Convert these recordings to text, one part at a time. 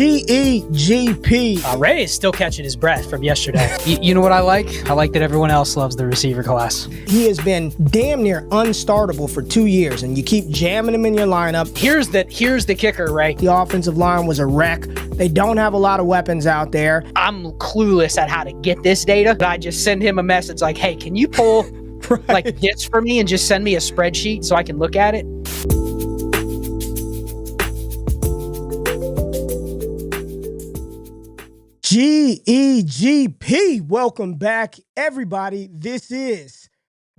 GEGP. Ray is still catching his breath from yesterday. You know what I like? I like that everyone else loves the receiver class. He has been damn near unstartable for 2 years, and you keep jamming him in your lineup. Here's the kicker, Ray. The offensive line was a wreck. They don't have a lot of weapons out there. I'm clueless at how to get this data, but I just send him a message like, hey, can you pull like this for me and just send me a spreadsheet so I can look at it? GEGP, welcome back, everybody. This is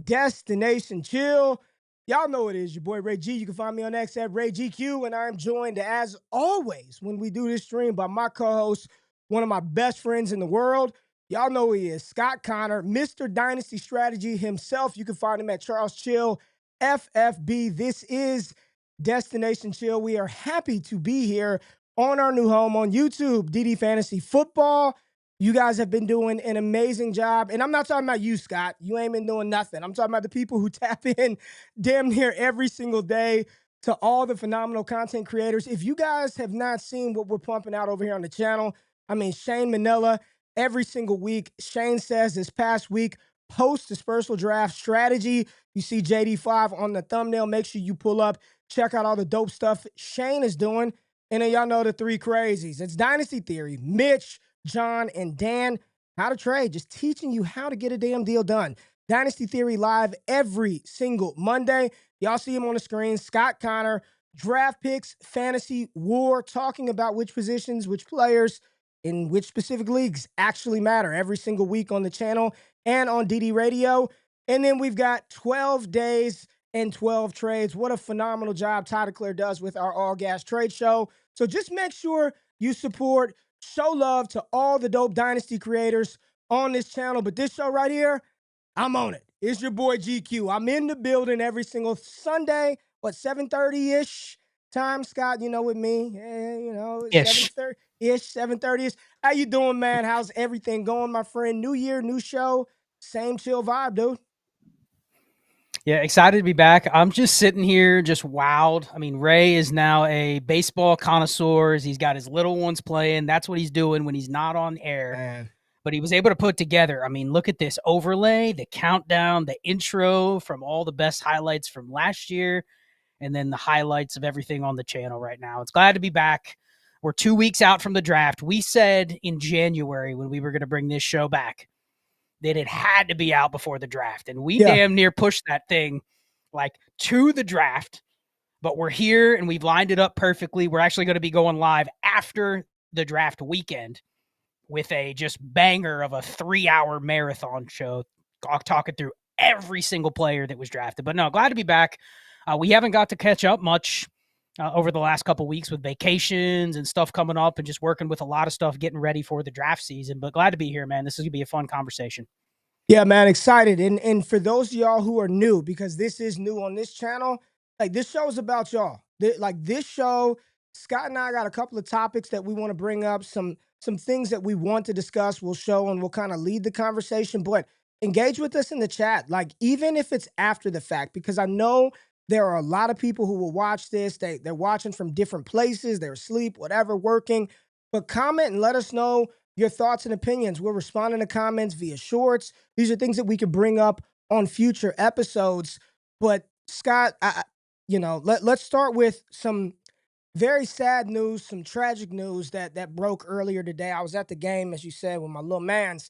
Destination Chill. Y'all know it is your boy Ray G. You can find me on X at Ray GQ, and I'm joined, as always, when we do this stream by my co-host, one of my best friends in the world. Y'all know who he is, Scott Connor, Mr. Dynasty Strategy himself. You can find him at Charles Chill FFB. This is Destination Chill. We are happy to be here on our new home on YouTube, DD Fantasy Football. You guys have been doing an amazing job. And I'm not talking about you, Scott. You ain't been doing nothing. I'm talking about the people who tap in damn near every single day to all the phenomenal content creators. If you guys have not seen what we're pumping out over here on the channel, I mean, Shane Manila, every single week, Shane says this past week, post-dispersal draft strategy. You see JD5 on the thumbnail. Make sure you pull up, check out all the dope stuff Shane is doing. And then y'all know the three crazies. It's Dynasty Theory, Mitch, John, and Dan. How to trade, just teaching you how to get a damn deal done. Dynasty Theory live every single Monday. Y'all see him on the screen. Scott Connor, draft picks, fantasy war, talking about which positions, which players, in which specific leagues actually matter every single week on the channel and on DD Radio. And then we've got 12 days and 12 trades. What a phenomenal job Todd Claire does with our AllGas trade show. So just make sure you support, show love to all the dope Dynasty creators on this channel. But this show right here, I'm on it. It's your boy GQ. I'm in the building every single Sunday, 7:30-ish time, Scott, you know, with me. You know, 7:30-ish, 7:30-ish. How you doing, man? How's everything going, my friend? New year, new show, same chill vibe, dude. Yeah, excited to be back. I'm just sitting here just wowed. I mean, Ray is now a baseball connoisseur. He's got his little ones playing. That's what he's doing when he's not on air. Man. But he was able to put together, I mean, look at this overlay, the countdown, the intro from all the best highlights from last year, and then the highlights of everything on the channel right now. It's glad to be back. We're 2 weeks out from the draft. We said in January when we were going to bring this show back that it had to be out before the draft. And we damn near pushed that thing like to the draft, but we're here and we've lined it up perfectly. We're actually going to be going live after the draft weekend with a just banger of a 3-hour marathon show, talking through every single player that was drafted. But no, glad to be back. We haven't got to catch up much over the last couple of weeks with vacations and stuff coming up and just working with a lot of stuff, getting ready for the draft season. But glad to be here, man. This is going to be a fun conversation. Yeah, man, excited. And for those of y'all who are new, because this is new on this channel, like this show is about y'all. This show, Scott and I got a couple of topics that we want to bring up, some things that we want to discuss. We'll show and we'll kind of lead the conversation, but engage with us in the chat. Like, even if it's after the fact, because I know there are a lot of people who will watch this. They're watching from different places. They're asleep, whatever, working. But comment and let us know your thoughts and opinions. We're responding to comments via shorts. These are things that we could bring up on future episodes. But Scott, let's start with some very sad news, some tragic news that broke earlier today. I was at the game, as you said, with my little man's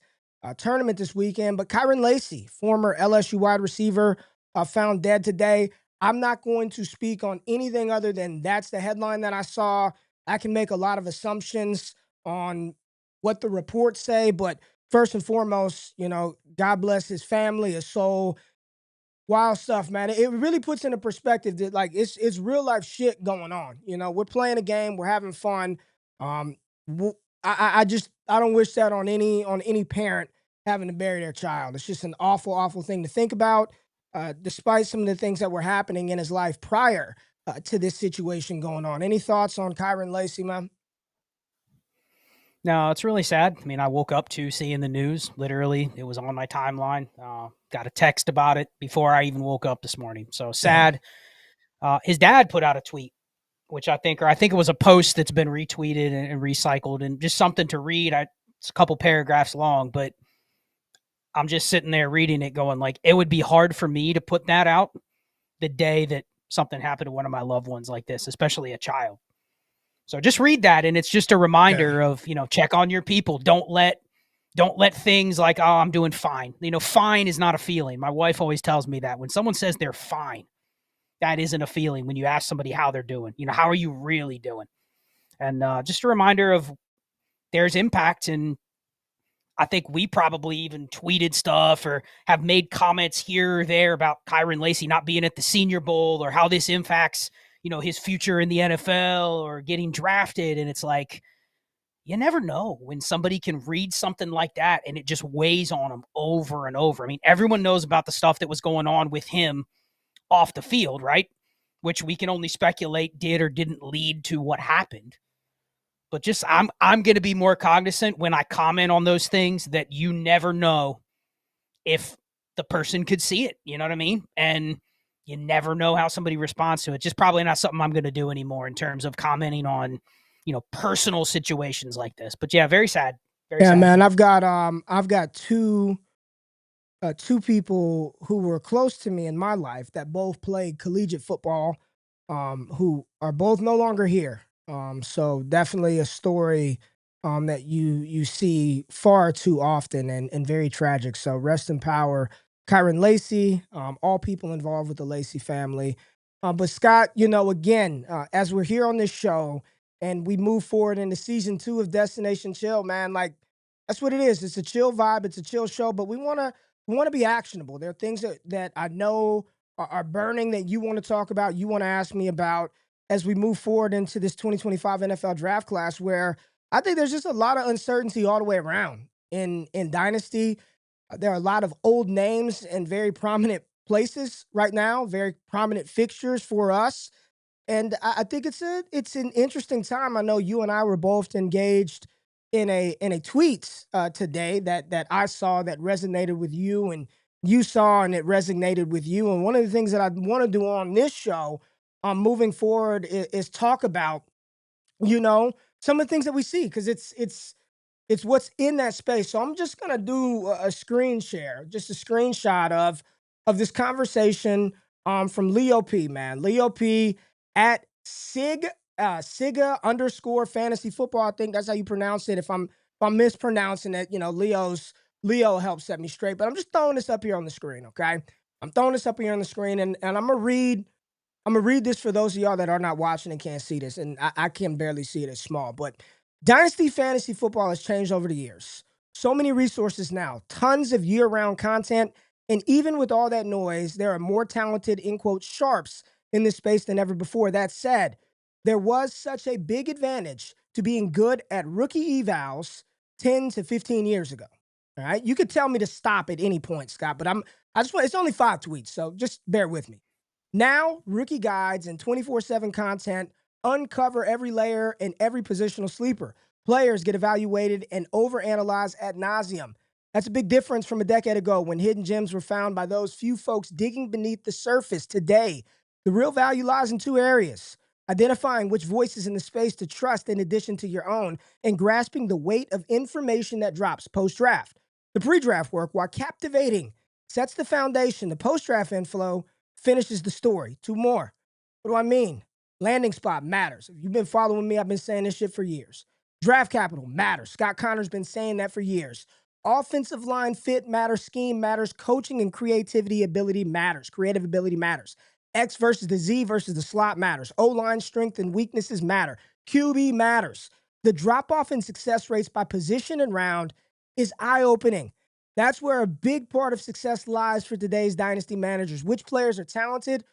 tournament this weekend. But Kairen Lacy, former LSU wide receiver, found dead today. I'm not going to speak on anything other than that's the headline that I saw. I can make a lot of assumptions on what the reports say, but first and foremost, God bless his family, his soul. Wild stuff, man. It really puts into perspective that it's real life shit going on. We're playing a game, we're having fun. I don't wish that on any parent having to bury their child. It's just an awful, awful thing to think about. Despite some of the things that were happening in his life prior to this situation going on. Any thoughts on Kairen Lacy, man? No, it's really sad. I mean, I woke up to seeing the news. Literally, it was on my timeline. Got a text about it before I even woke up this morning. So sad. His dad put out a tweet which I think it was a post that's been retweeted and recycled and just something to read. It's a couple paragraphs long, but I'm just sitting there reading it going like, it would be hard for me to put that out the day that something happened to one of my loved ones like this, especially a child. So just read that. And it's just a reminder of, check on your people. Don't let things like, oh, I'm doing fine. Fine is not a feeling. My wife always tells me that when someone says they're fine, that isn't a feeling. When you ask somebody how they're doing, how are you really doing? And just a reminder of there's impact. And I think we probably even tweeted stuff or have made comments here or there about Kairen Lacy not being at the Senior Bowl or how this impacts, his future in the NFL or getting drafted. And it's like, you never know when somebody can read something like that and it just weighs on them over and over. I mean, everyone knows about the stuff that was going on with him off the field, right? Which we can only speculate did or didn't lead to what happened. But just I'm going to be more cognizant when I comment on those things that you never know if the person could see it. You know what I mean? And you never know how somebody responds to it. Just probably not something I'm going to do anymore in terms of commenting on, personal situations like this. But yeah, very sad. Very sad. Man, I've got two people who were close to me in my life that both played collegiate football, who are both no longer here. So definitely a story that you see far too often and very tragic. So rest in power, Kairen Lacy, all people involved with the Lacy family. But Scott, again, as we're here on this show and we move forward into season 2 of Destination Chill, man, like that's what it is. It's a chill vibe. It's a chill show, but we want to be actionable. There are things that I know are burning that you want to talk about, you want to ask me about as we move forward into this 2025 NFL draft class, where I think there's just a lot of uncertainty all the way around in Dynasty. There are a lot of old names in very prominent places right now, very prominent fixtures for us. And I think it's an interesting time. I know you and I were both engaged in a tweet today that I saw that resonated with you, and you saw and it resonated with you. And one of the things that I want to do on this show, moving forward, is talk about some of the things that we see, because it's what's in that space. So I'm just gonna do a screen share, just a screenshot of this conversation from Leo P. Man, Leo P. at Siga underscore fantasy football. I think that's how you pronounce it. If I'm mispronouncing it, Leo helps set me straight. But I'm just throwing this up here on the screen, okay? I'm throwing this up here on the screen, and I'm gonna read this for those of y'all that are not watching and can't see this, and I can barely see it. It's small, but Dynasty fantasy football has changed over the years. So many resources now, tons of year-round content, and even with all that noise, there are more talented, in quote, sharps in this space than ever before. That said, there was such a big advantage to being good at rookie evals 10 to 15 years ago. All right. You could tell me to stop at any point, Scott, but it's only 5 tweets, so just bear with me. Now, rookie guides and 24/7 content uncover every layer and every positional sleeper. Players get evaluated and overanalyzed ad nauseum. That's a big difference from a decade ago when hidden gems were found by those few folks digging beneath the surface. Today, the real value lies in 2 areas: identifying which voices in the space to trust in addition to your own, and grasping the weight of information that drops post-draft. The pre-draft work, while captivating, sets the foundation. The post-draft inflow finishes the story. 2 more. What do I mean? Landing spot matters. If you've been following me, I've been saying this shit for years. Draft capital matters. Scott Connor's been saying that for years. Offensive line fit matters. Scheme matters. Coaching and creativity ability matters. Creative ability matters. X versus the Z versus the slot matters. O-line strength and weaknesses matter. QB matters. The drop-off in success rates by position and round is eye-opening. That's where a big part of success lies for today's dynasty managers. Which players are talented,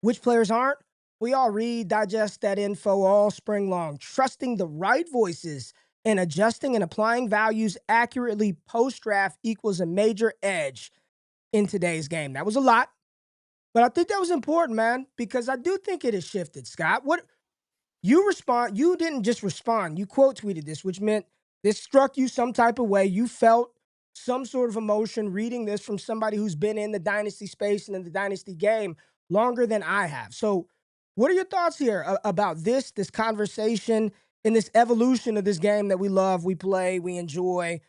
which players aren't. We all read, digest that info all spring long. Trusting the right voices and adjusting and applying values accurately post-draft equals a major edge in today's game. That was a lot, but I think that was important, man, because I do think it has shifted, Scott. You didn't just respond, you quote tweeted this, which meant this struck you some type of way. You felt some sort of emotion reading this from somebody who's been in the dynasty space and in the dynasty game longer than I have. So What are your thoughts here about this conversation and this evolution of this game that we love, we play, we enjoy,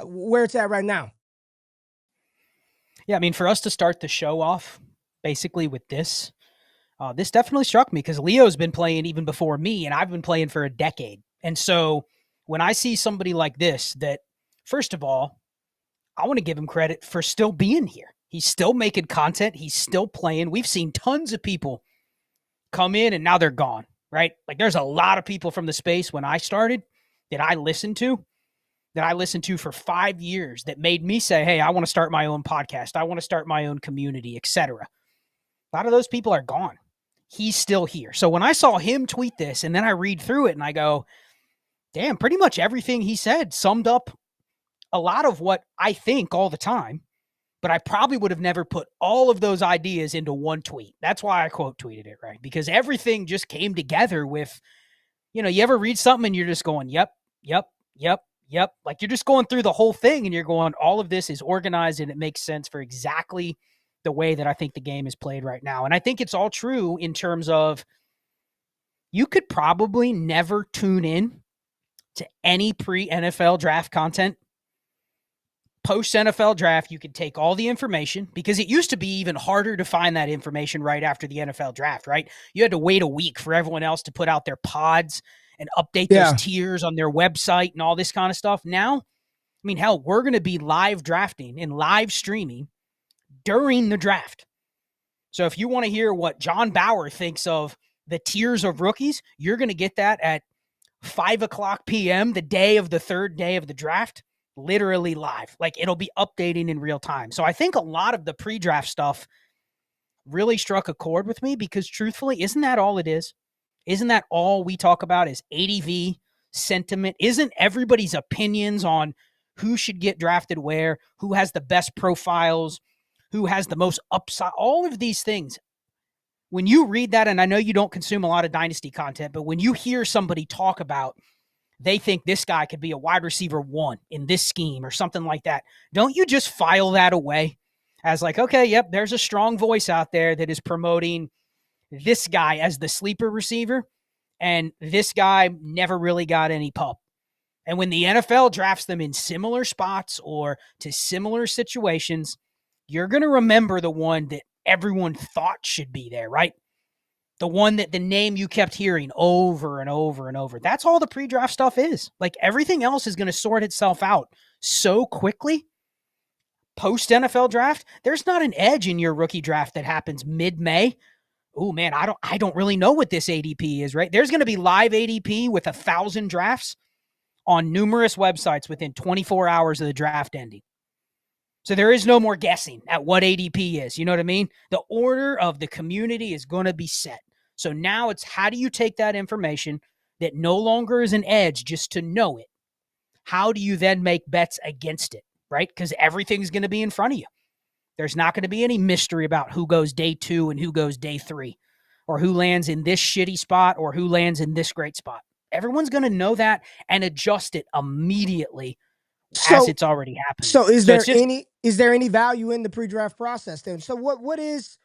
where it's at right now? Yeah, I mean, for us to start the show off basically with this, this definitely struck me because Leo's been playing even before me, and I've been playing for a decade. And so when I see somebody like this, that first of all, I want to give him credit for still being here. He's still making content. He's still playing. We've seen tons of people come in and now they're gone, right? Like there's a lot of people from the space when I started that I listened to for 5 years that made me say, hey, I want to start my own podcast. I want to start my own community, etc. A lot of those people are gone. He's still here. So when I saw him tweet this and then I read through it and I go, damn, pretty much everything he said summed up a lot of what I think all the time, but I probably would have never put all of those ideas into one tweet. That's why I quote tweeted it, right? Because everything just came together with, you ever read something and you're just going, yep, yep, yep, yep. Like you're just going through the whole thing and you're going, all of this is organized and it makes sense for exactly the way that I think the game is played right now. And I think it's all true in terms of you could probably never tune in to any pre-NFL draft content. Post-NFL draft, you could take all the information because it used to be even harder to find that information right after the NFL draft, right? You had to wait a week for everyone else to put out their pods and update those tiers on their website and all this kind of stuff. Now, I mean, hell, we're going to be live drafting and live streaming during the draft. So if you want to hear what John Bauer thinks of the tiers of rookies, you're going to get that at 5:00 p.m., the day of the third day of the draft, literally live. Like it'll be updating in real time. So I think a lot of the pre-draft stuff really struck a chord with me because truthfully, isn't that all it is? Isn't that all we talk about is ADV, sentiment? Isn't everybody's opinions on who should get drafted where, who has the best profiles, who has the most upside, all of these things? When you read that, and I know you don't consume a lot of Dynasty content, but when you hear somebody talk about they think this guy could be a wide receiver 1 in this scheme or something like that, don't you just file that away as like, okay, yep, there's a strong voice out there that is promoting this guy as the sleeper receiver, and this guy never really got any pub. And when the NFL drafts them in similar spots or to similar situations, you're going to remember the one that everyone thought should be there, right? The one that the name you kept hearing over and over and over. That's all the pre-draft stuff is. Like everything else is going to sort itself out so quickly. Post NFL draft, there's not an edge in your rookie draft that happens mid-May. Oh man, I don't really know what this ADP is, right? There's going to be live ADP with 1,000 drafts on numerous websites within 24 hours of the draft ending. So there is no more guessing at what ADP is. You know what I mean? The order of the community is going to be set. So now it's how do you take that information that no longer is an edge just to know it? How do you then make bets against it, right? Because everything's going to be in front of you. There's not going to be any mystery about who goes day 2 and who goes day 3 or who lands in this shitty spot or who lands in this great spot. Everyone's going to know that and adjust it immediately as it's already happening. So is there any value in the pre-draft process then? So what is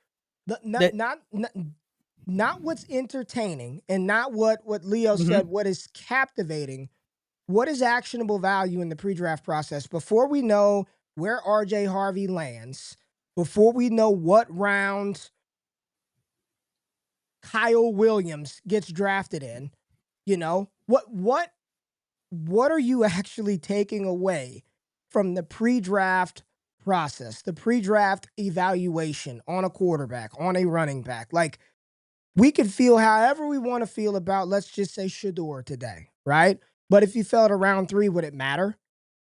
not what's entertaining and not what Leo said, what is captivating, what is actionable value in the pre-draft process before we know where RJ Harvey lands, before we know what round Kyle Williams gets drafted in, what are you actually taking away from the pre-draft process, the pre-draft evaluation on a quarterback, on a running back? Like, we could feel however we want to feel about, let's just say, Shador today, right? But if you fell to round 3, would it matter?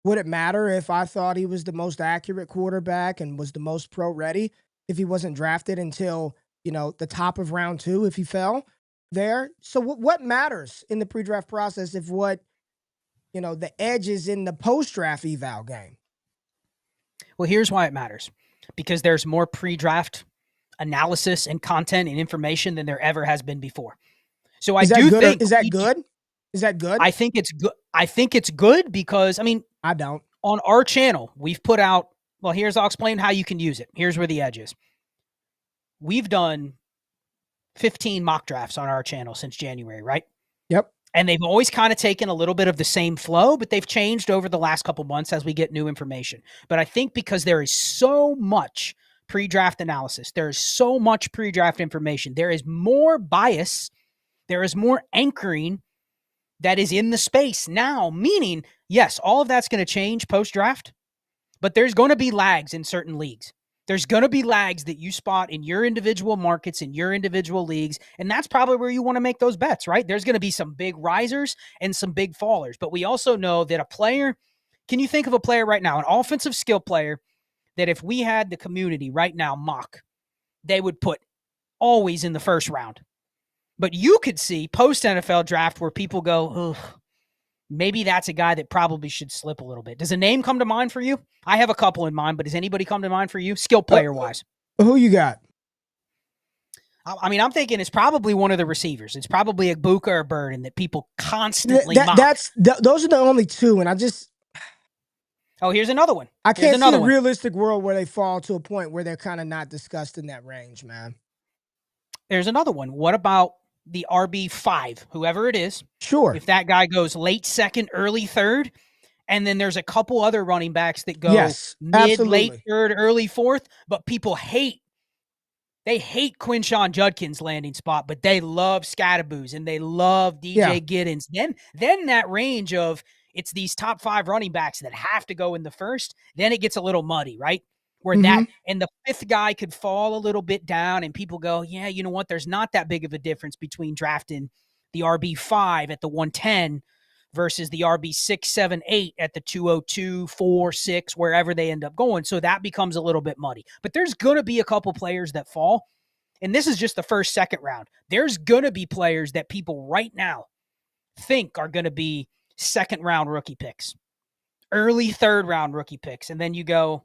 Would it matter if I thought he was the most accurate quarterback and was the most pro-ready if he wasn't drafted until, the top of round 2, if he fell there? So what matters in the pre-draft process if the edge is in the post-draft eval game? Well, here's why it matters. Because there's more pre-draft analysis and content and information than there ever has been before. So I do think... Is that good? Is that good? I think it's good. I think it's good because, I don't. On our channel, we've put out... Well, I'll explain how you can use it. Here's where the edge is. We've done 15 mock drafts on our channel since January, right? Yep. And they've always kind of taken a little bit of the same flow, but they've changed over the last couple months as we get new information. But I think because there is so much pre-draft analysis, there is so much pre-draft information, there is more bias, there is more anchoring that is in the space now, meaning, yes, all of that's going to change post-draft, but there's going to be lags in certain leagues. There's going to be lags that you spot in your individual markets, in your individual leagues, and that's probably where you want to make those bets, right? There's going to be some big risers and some big fallers, but we also know that a player, can you think of a player right now, an offensive skill player, that if we had the community right now mock, they would put always in the first round? But you could see post-NFL draft where people go, ugh, maybe that's a guy that probably should slip a little bit. Does a name come to mind for you? I have a couple in mind, but does anybody come to mind for you, skill player-wise? Who you got? I mean, I'm thinking it's probably one of the receivers. It's probably a Buka or Burden that people constantly mock. Those are the only two, and I just... Oh, here's another one. I can't see a realistic world where they fall to a point where they're kind of not discussed in that range, man. There's another one. What about the RB5, whoever it is? Sure. If that guy goes late second, early third, and then there's a couple other running backs that go mid, late third, early fourth, but people hate Quinshon Judkins' landing spot, but they love Scatterboos and they love DJ Giddens. Then that range of it's these top 5 running backs that have to go in the first, then it gets a little muddy, right? Where that and the 5th guy could fall a little bit down and people go, yeah, you know what? There's not that big of a difference between drafting the RB5 at the 110 versus the RB6, 7, 8 at the 202, 4, 6, wherever they end up going. So that becomes a little bit muddy. But there's going to be a couple players that fall. And this is just the first, second round. There's going to be players that people right now think are going to be second round rookie picks, early third round rookie picks. And then you go,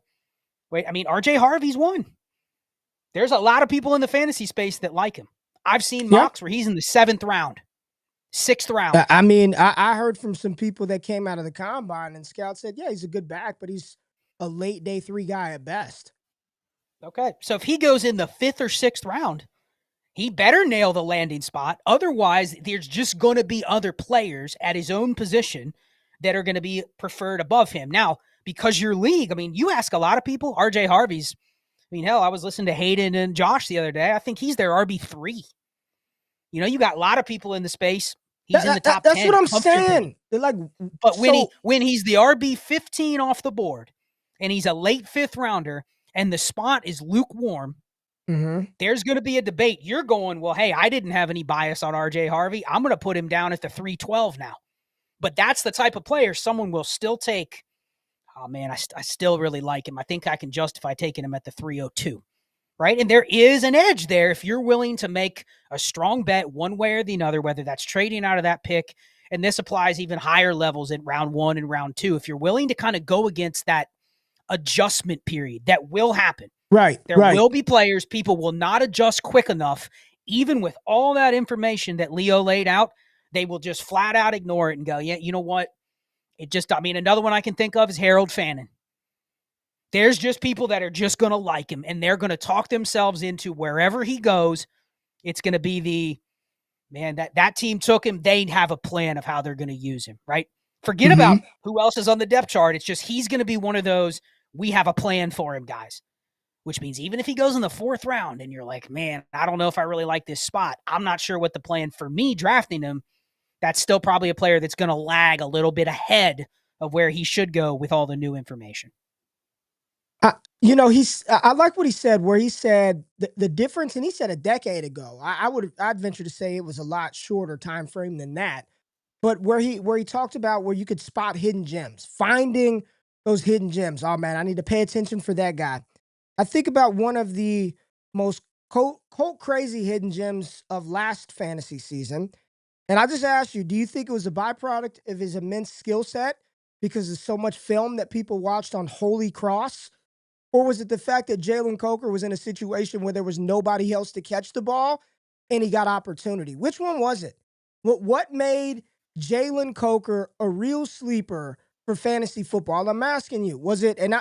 wait, I mean, RJ Harvey's one. There's a lot of people in the fantasy space that like him. I've seen mocks where he's in the 7th round, 6th round. I mean, I heard from some people that came out of the combine and scouts said, yeah, he's a good back, but he's a late day 3 guy at best. Okay. So if he goes in the 5th or 6th round, he better nail the landing spot. Otherwise, there's just going to be other players at his own position that are going to be preferred above him. Now, because your league, I mean, you ask a lot of people, RJ Harvey's, I mean, hell, I was listening to Hayden and Josh the other day. I think he's their RB3. You know, you got a lot of people in the space. He's in the top 10. That's what I'm saying. They're like, but when he's the RB15 off the board and he's a late 5th rounder and the spot is lukewarm, there's going to be a debate. You're going, well, hey, I didn't have any bias on RJ Harvey. I'm going to put him down at the 312 now. But that's the type of player someone will still take. Oh, man, I still really like him. I think I can justify taking him at the 302, right? And there is an edge there if you're willing to make a strong bet one way or the other, whether that's trading out of that pick, and this applies even higher levels in round 1 and round 2. If you're willing to kind of go against that adjustment period, that will happen. Right. There will be players, people will not adjust quick enough, even with all that information that Leo laid out, they will just flat out ignore it and go, yeah, you know what? Another one I can think of is Harold Fannin. There's just people that are just going to like him, and they're going to talk themselves into wherever he goes. It's going to be that team took him. They have a plan of how they're going to use him, right? Forget about who else is on the depth chart. It's just he's going to be one of those, we have a plan for him, guys. Which means even if he goes in the 4th round and you're like, man, I don't know if I really like this spot. I'm not sure what the plan for me drafting him. That's still probably a player that's going to lag a little bit ahead of where he should go with all the new information. I like what he said, where he said the difference, and he said a decade ago. I'd venture to say it was a lot shorter time frame than that. But where he talked about where you could spot hidden gems, finding those hidden gems. Oh man, I need to pay attention for that guy. I think about one of the most cult crazy hidden gems of last fantasy season. And I just asked you, do you think it was a byproduct of his immense skill set because there's so much film that people watched on Holy Cross? Or was it the fact that Jalen Coker was in a situation where there was nobody else to catch the ball and he got opportunity? Which one was it? What made Jalen Coker a real sleeper for fantasy football? I'm asking you, was it, and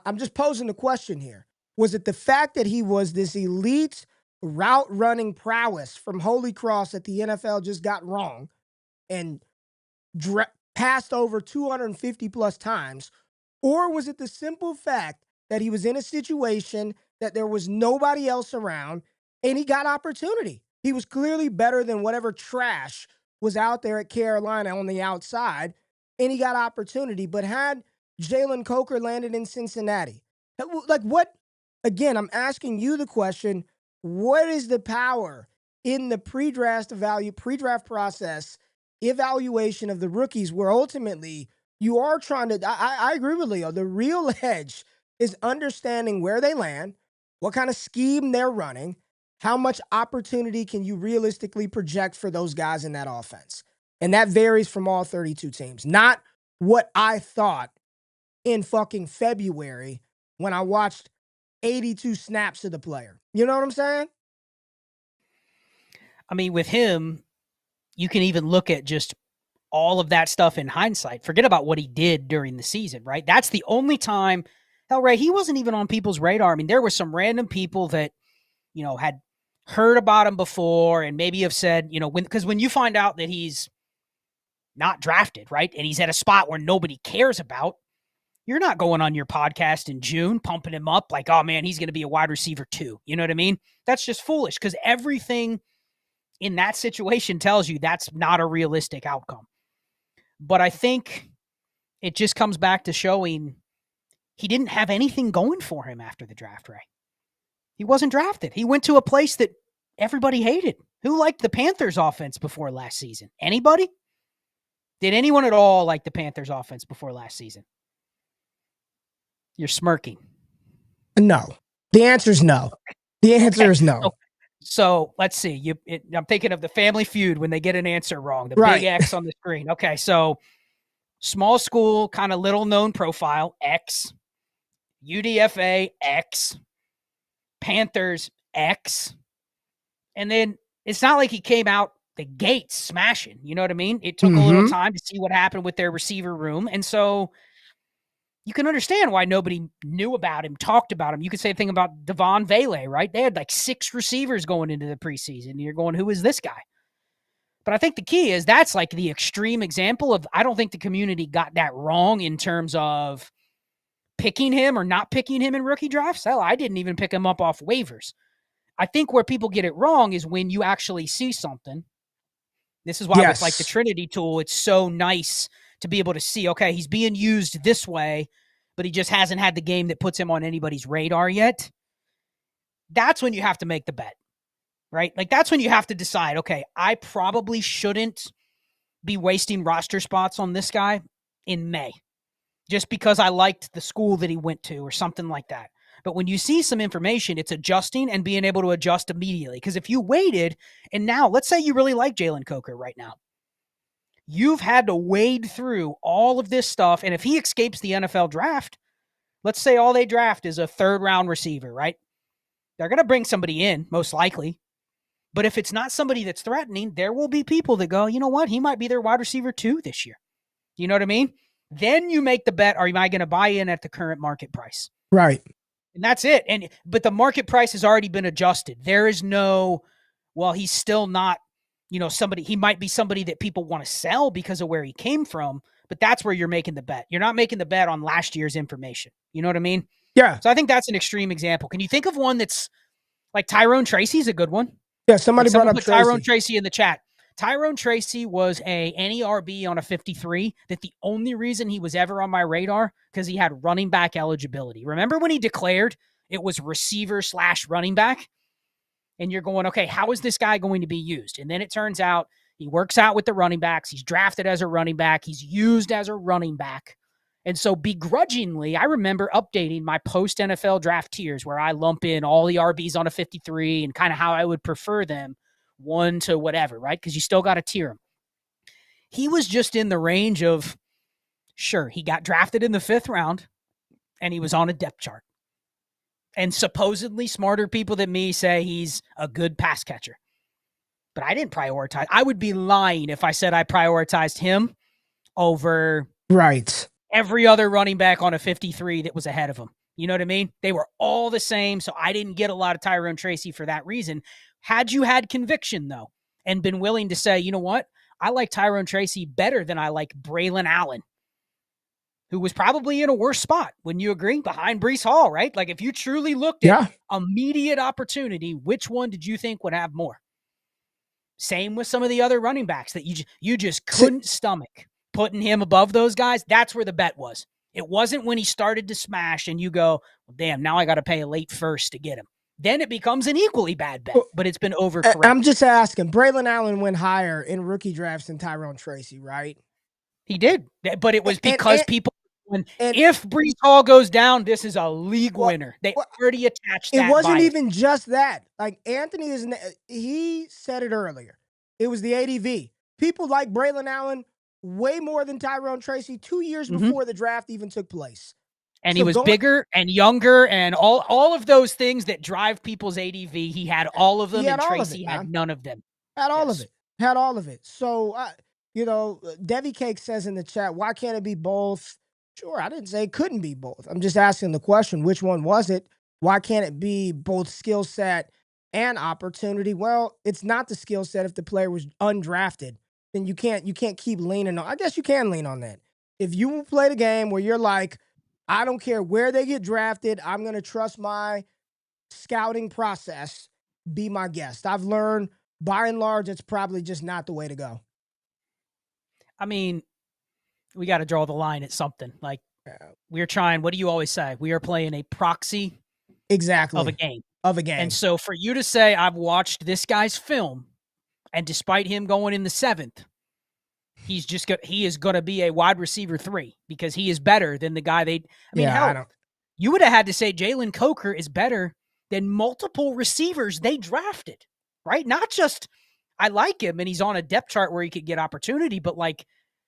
I'm just posing the question here. Was it the fact that he was this elite route running prowess from Holy Cross that the NFL just got wrong and passed over 250 plus times? Or was it the simple fact that he was in a situation that there was nobody else around and he got opportunity? He was clearly better than whatever trash was out there at Carolina on the outside, and he got opportunity. But had Jalen Coker landed in Cincinnati, like what? Again, I'm asking you the question: what is the power in the pre-draft process evaluation of the rookies, where ultimately you are trying to, I agree with Leo. The real edge is understanding where they land, what kind of scheme they're running, how much opportunity can you realistically project for those guys in that offense. And that varies from all 32 teams. Not what I thought in fucking February when I watched 82 snaps of the player. You know what I'm saying? I mean, with him, you can even look at just all of that stuff in hindsight. Forget about what he did during the season, right? That's the only time. Hell, Ray, he wasn't even on people's radar. I mean, there were some random people that, had heard about him before and maybe have said, because when you find out that he's not drafted, right, and he's at a spot where nobody cares about, you're not going on your podcast in June pumping him up like, oh, man, he's going to be a wide receiver too. You know what I mean? That's just foolish, because everything in that situation tells you that's not a realistic outcome. But I think it just comes back to showing he didn't have anything going for him after the draft, Ray. He wasn't drafted. He went to a place that everybody hated. Who liked the Panthers offense before last season? Anybody? Did anyone at all like the Panthers offense before last season? You're smirking. No. The answer is no. The answer is no. So let's see. I'm thinking of the Family Feud when they get an answer wrong. The big X on the screen. Okay, so small school, kind of little known profile, X. UDFA, X. Panthers, X. And then it's not like he came out the gates smashing. You know what I mean? It took a little time to see what happened with their receiver room. And so you can understand why nobody knew about him, talked about him. You could say a thing about Devon Vele, right? They had like 6 receivers going into the preseason. You're going, who is this guy? But I think the key is that's like the extreme example of, I don't think the community got that wrong in terms of picking him or not picking him in rookie drafts. Hell, I didn't even pick him up off waivers. I think where people get it wrong is when you actually see something. This is why with like the Trinity tool, it's so nice to be able to see, okay, he's being used this way, but he just hasn't had the game that puts him on anybody's radar yet. That's when you have to make the bet, right? Like that's when you have to decide, okay, I probably shouldn't be wasting roster spots on this guy in May just because I liked the school that he went to or something like that. But when you see some information, it's adjusting and being able to adjust immediately. Because if you waited, and now let's say you really like Jalen Coker right now, you've had to wade through all of this stuff. And if he escapes the NFL draft, let's say all they draft is a 3rd-round receiver, right? They're going to bring somebody in, most likely. But if it's not somebody that's threatening, there will be people that go, you know what? He might be their wide receiver 2 this year. You know what I mean? Then you make the bet, am I going to buy in at the current market price? Right. And that's it. But the market price has already been adjusted. There is no, well, he's still not, somebody, he might be somebody that people want to sell because of where he came from, but that's where you're making the bet. You're not making the bet on last year's information. You know what I mean? Yeah. So I think that's an extreme example. Can you think of one that's like Tyrone Tracy's a good one? Yeah, somebody brought up Tyrone Tracy in the chat. Tyrone Tracy was a NERB on a 53 that the only reason he was ever on my radar because he had running back eligibility. Remember when he declared it was receiver/running back? And you're going, okay, how is this guy going to be used? And then it turns out he works out with the running backs. He's drafted as a running back. He's used as a running back. And so begrudgingly, I remember updating my post-NFL draft tiers where I lump in all the RBs on a 53 and kind of how I would prefer them, 1 to whatever, right? Because you still got to tier him. He was just in the range of, sure, he got drafted in the 5th round and he was on a depth chart. And supposedly smarter people than me say he's a good pass catcher. But I didn't prioritize. I would be lying if I said I prioritized him over right every other running back on a 53 that was ahead of him. You know what I mean? They were all the same, so I didn't get a lot of Tyrone Tracy for that reason. Had you had conviction, though, and been willing to say, you know what? I like Tyrone Tracy better than I like Braylon Allen, who was probably in a worse spot. Wouldn't you agree? Behind Breece Hall, right? Like if you truly looked at immediate opportunity, which one did you think would have more? Same with some of the other running backs that you just couldn't stomach putting him above those guys. That's where the bet was. It wasn't when he started to smash and you go, well, damn, now I got to pay a late first to get him. Then it becomes an equally bad bet, but it's been overcorrected. I'm just asking. Braylon Allen went higher in rookie drafts than Tyrone Tracy, right? He did, but it was because people, if Breece Hall goes down, this is a league winner. They already attached that. It wasn't even just that. Like Anthony he said it earlier. It was the ADV. People like Braylon Allen way more than Tyrone Tracy 2 years before the draft even took place. And he was bigger and younger and all of those things that drive people's ADV. He had all of them, and Tracy had none of them. Had all of it. Had all of it. So, Debbie Cake says in the chat, why can't it be both? Sure, I didn't say it couldn't be both. I'm just asking the question, which one was it? Why can't it be both skill set and opportunity? Well, it's not the skill set if the player was undrafted. Then you can't keep leaning on. I guess you can lean on that. If you play the game where you're like, I don't care where they get drafted, I'm going to trust my scouting process, be my guest. I've learned, by and large, it's probably just not the way to go. I mean, we got to draw the line at something. Like, we're trying, what do you always say? We are playing a proxy of a game. And so for you to say, I've watched this guy's film, and despite him going in the 7th, he is going to be a wide receiver 3 because he is better than the guy you would have had to say Jalen Coker is better than multiple receivers they drafted, right? Not just, I like him and he's on a depth chart where he could get opportunity, but like,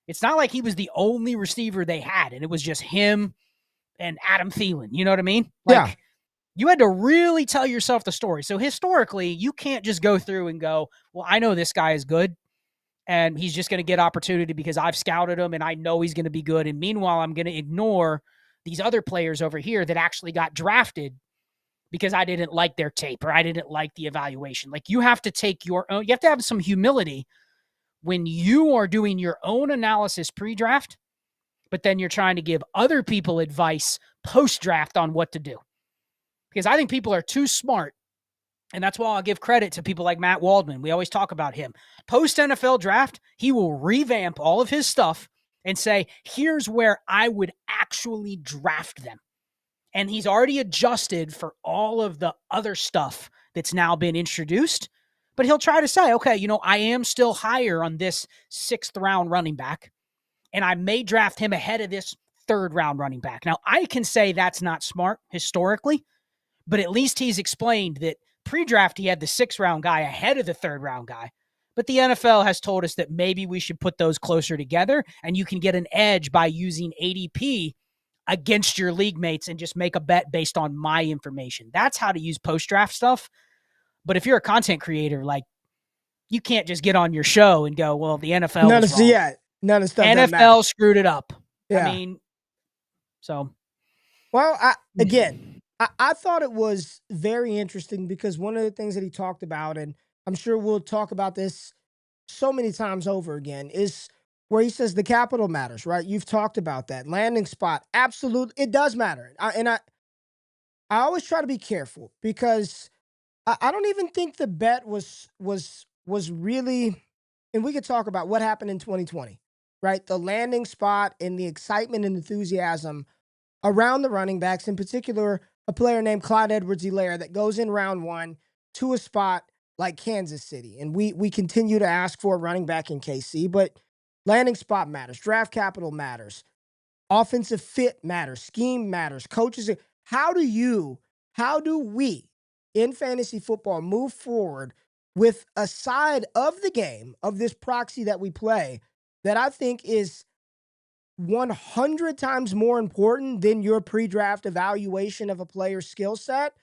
it's not like he was the only receiver they had and it was just him and Adam Thielen. You know what I mean? Like, you had to really tell yourself the story. So historically, you can't just go through and go, well, I know this guy is good and he's just going to get opportunity because I've scouted him and I know he's going to be good. And meanwhile, I'm going to ignore these other players over here that actually got drafted because I didn't like their tape or I didn't like the evaluation. Like, you have to take your own, you have to have some humility when you are doing your own analysis pre-draft, but then you're trying to give other people advice post-draft on what to do. Because I think people are too smart, and that's why I'll give credit to people like Matt Waldman. We always talk about him. Post-NFL draft, he will revamp all of his stuff and say, here's where I would actually draft them. And he's already adjusted for all of the other stuff that's now been introduced. But he'll try to say, okay, I am still higher on this 6th round running back, and I may draft him ahead of this 3rd round running back. Now, I can say that's not smart historically, but at least he's explained that pre-draft he had the 6th round guy ahead of the 3rd round guy. But the NFL has told us that maybe we should put those closer together, and you can get an edge by using ADP against your league mates and just make a bet based on my information. That's how to use post-draft stuff. But if you're a content creator, like, you can't just get on your show and go, well, the NFL none was wrong. None of stuff NFL screwed it up. Yeah. I mean, so. Well, I thought it was very interesting because one of the things that he talked about, and I'm sure we'll talk about this so many times over again, is where he says the capital matters, right? You've talked about that. Landing spot, absolutely, it does matter. I always try to be careful because I don't even think the bet was really, and we could talk about what happened in 2020, right? The landing spot and the excitement and enthusiasm around the running backs, in particular, a player named Clyde Edwards-Helaire that goes in round 1 to a spot like Kansas City. And we continue to ask for a running back in KC, but landing spot matters. Draft capital matters. Offensive fit matters. Scheme matters. Coaches. How do we in fantasy football move forward with a side of the game, of this proxy that we play, that I think is 100 times more important than your pre-draft evaluation of a player's skill set?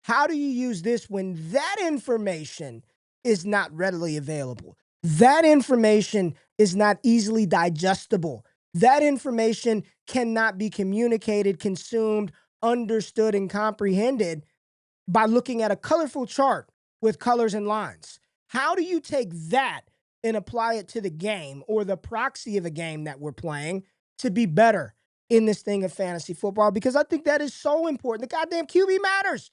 How do you use this when that information is not readily available? That information is not easily digestible. That information cannot be communicated, consumed understood and comprehended by looking at a colorful chart with colors and lines. How do you take that and apply it to the game or the proxy of a game that we're playing to be better in this thing of fantasy football? Because I think that is so important. The goddamn QB matters.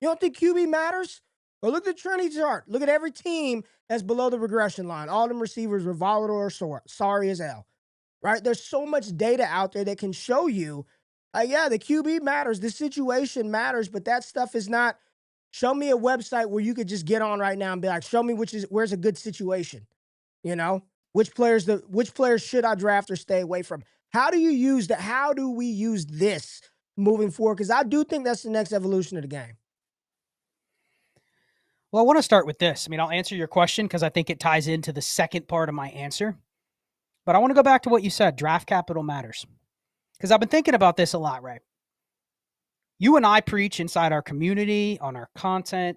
You don't think QB matters? Well, look at the Trinity chart. Look at every team that's below the regression line. All them receivers were volatile or sorry as hell, right? There's so much data out there that can show you, yeah, the QB matters. The situation matters, but that stuff is not. Show me a website where you could just get on right now and be like, show me where's a good situation. You know, which players should I draft or stay away from? How do you use that? How do we use this moving forward? Because I do think that's the next evolution of the game. Well, I want to start with this. I mean, I'll answer your question because I think it ties into the second part of my answer. But I want to go back to what you said. Draft capital matters. Because I've been thinking about this a lot, Ray. You and I preach inside our community, on our content.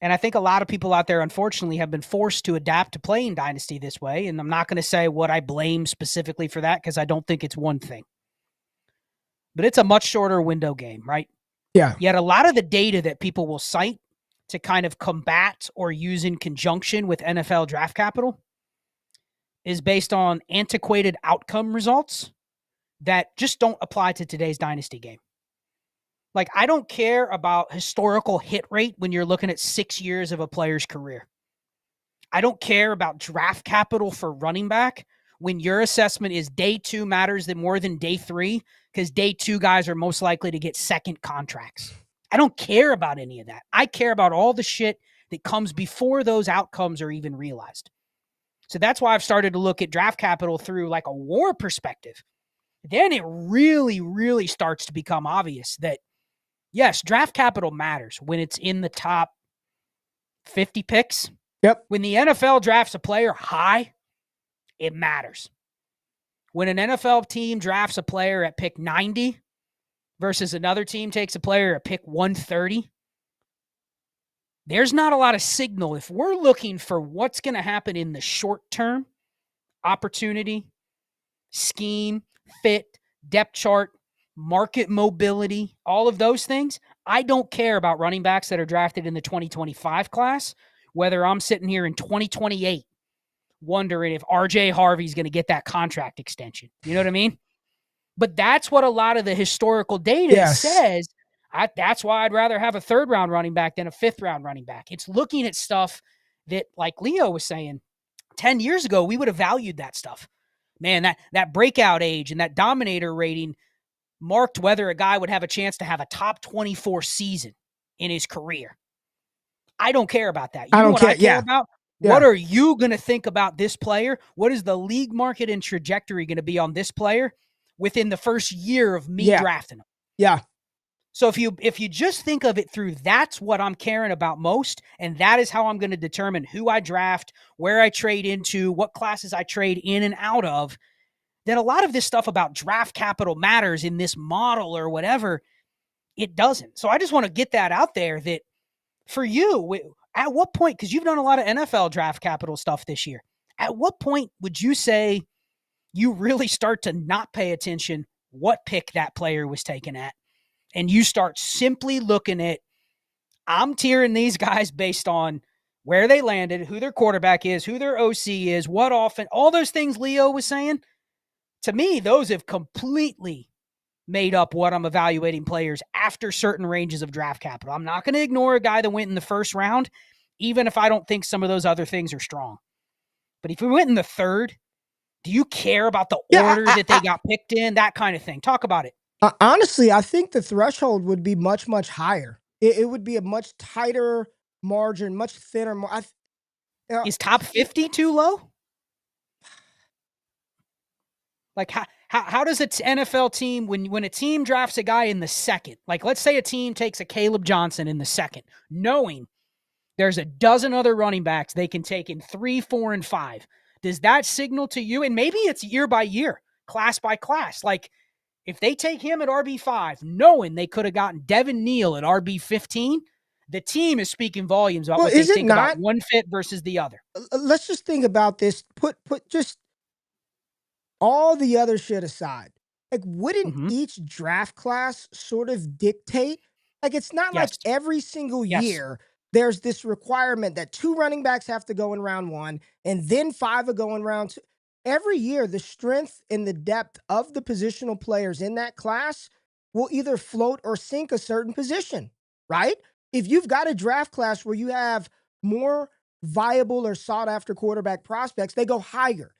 And I think a lot of people out there, unfortunately, have been forced to adapt to playing Dynasty this way. And I'm not going to say what I blame specifically for that because I don't think it's one thing. But it's a much shorter window game, right? Yeah. Yet a lot of the data that people will cite to kind of combat or use in conjunction with NFL draft capital is based on antiquated outcome results that just don't apply to today's Dynasty game. Like, I don't care about historical hit rate when you're looking at 6 years of a player's career. I don't care about draft capital for running back when your assessment is day 2 matters more than day 3 because day 2 guys are most likely to get second contracts. I don't care about any of that. I care about all the shit that comes before those outcomes are even realized. So that's why I've started to look at draft capital through like a war perspective. Then it really, really starts to become obvious that, yes, draft capital matters when it's in the top 50 picks. Yep. When the NFL drafts a player high, it matters. When an NFL team drafts a player at pick 90 versus another team takes a player at pick 130, there's not a lot of signal. If we're looking for what's going to happen in the short term, opportunity, scheme, fit, depth chart, market mobility, all of those things, I don't care about running backs that are drafted in the 2025 class, whether I'm sitting here in 2028 wondering if RJ Harvey's going to get that contract extension. You know what I mean? But that's what a lot of the historical data says. That's why I'd rather have a 3rd-round running back than a 5th-round running back. It's looking at stuff that, like Leo was saying, 10 years ago, we would have valued that stuff. Man, that breakout age and that dominator rating marked whether a guy would have a chance to have a top 24 season in his career. I don't care about that. You know what I care about? Yeah. What are you going to think about this player? What is the league market and trajectory going to be on this player within the first year of me drafting him? Yeah. So if you just think of it through, that's what I'm caring about most, and that is how I'm going to determine who I draft, where I trade into, what classes I trade in and out of, then a lot of this stuff about draft capital matters in this model or whatever, it doesn't. So I just want to get that out there that for you, at what point, because you've done a lot of NFL draft capital stuff this year, at what point would you say you really start to not pay attention what pick that player was taken at, and you start simply looking at, I'm tiering these guys based on where they landed, who their quarterback is, who their OC is, what offense, all those things Leo was saying? To me, those have completely made up what I'm evaluating players after certain ranges of draft capital. I'm not going to ignore a guy that went in the 1st round, even if I don't think some of those other things are strong. But if we went in the 3rd, do you care about the order that they got picked in? That kind of thing. Talk about it. Honestly, I think the threshold would be much, much higher. It would be a much tighter margin, much thinner. Is top 50 too low? Like, how does an NFL team, when a team drafts a guy in the 2nd, like let's say a team takes a Caleb Johnson in the 2nd, knowing there's a dozen other running backs they can take in 3, 4, and 5. Does that signal to you? And maybe it's year by year, class by class. Like if they take him at RB5, knowing they could have gotten Devin Neal at RB15, the team is speaking volumes about what they think about one fit versus the other. Let's just think about this. Put just all the other shit aside. Like, wouldn't Mhm. each draft class sort of dictate? Like, it's not like Yes. every single Yes. year there's this requirement that 2 running backs have to go in round 1 and then 5 are going round 2. Every year, the strength and the depth of the positional players in that class will either float or sink a certain position, right? If you've got a draft class where you have more viable or sought after quarterback prospects, they go higher.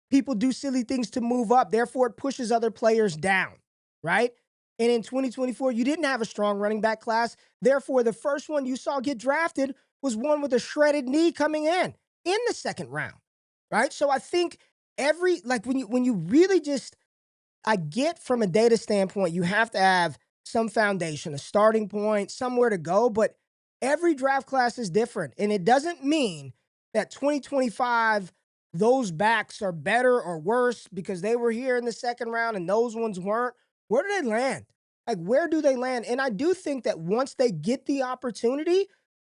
People do silly things to move up. Therefore, it pushes other players down, right? And in 2024, you didn't have a strong running back class. Therefore, the first one you saw get drafted was one with a shredded knee coming in the second round, right? So I think like when you really just I get from a data standpoint, you have to have some foundation, a starting point, somewhere to go, but every draft class is different. And it doesn't mean that 2025, those backs are better or worse because they were here in the second round and those ones weren't. Where do they land? Like, where do they land? And I do think that once they get the opportunity,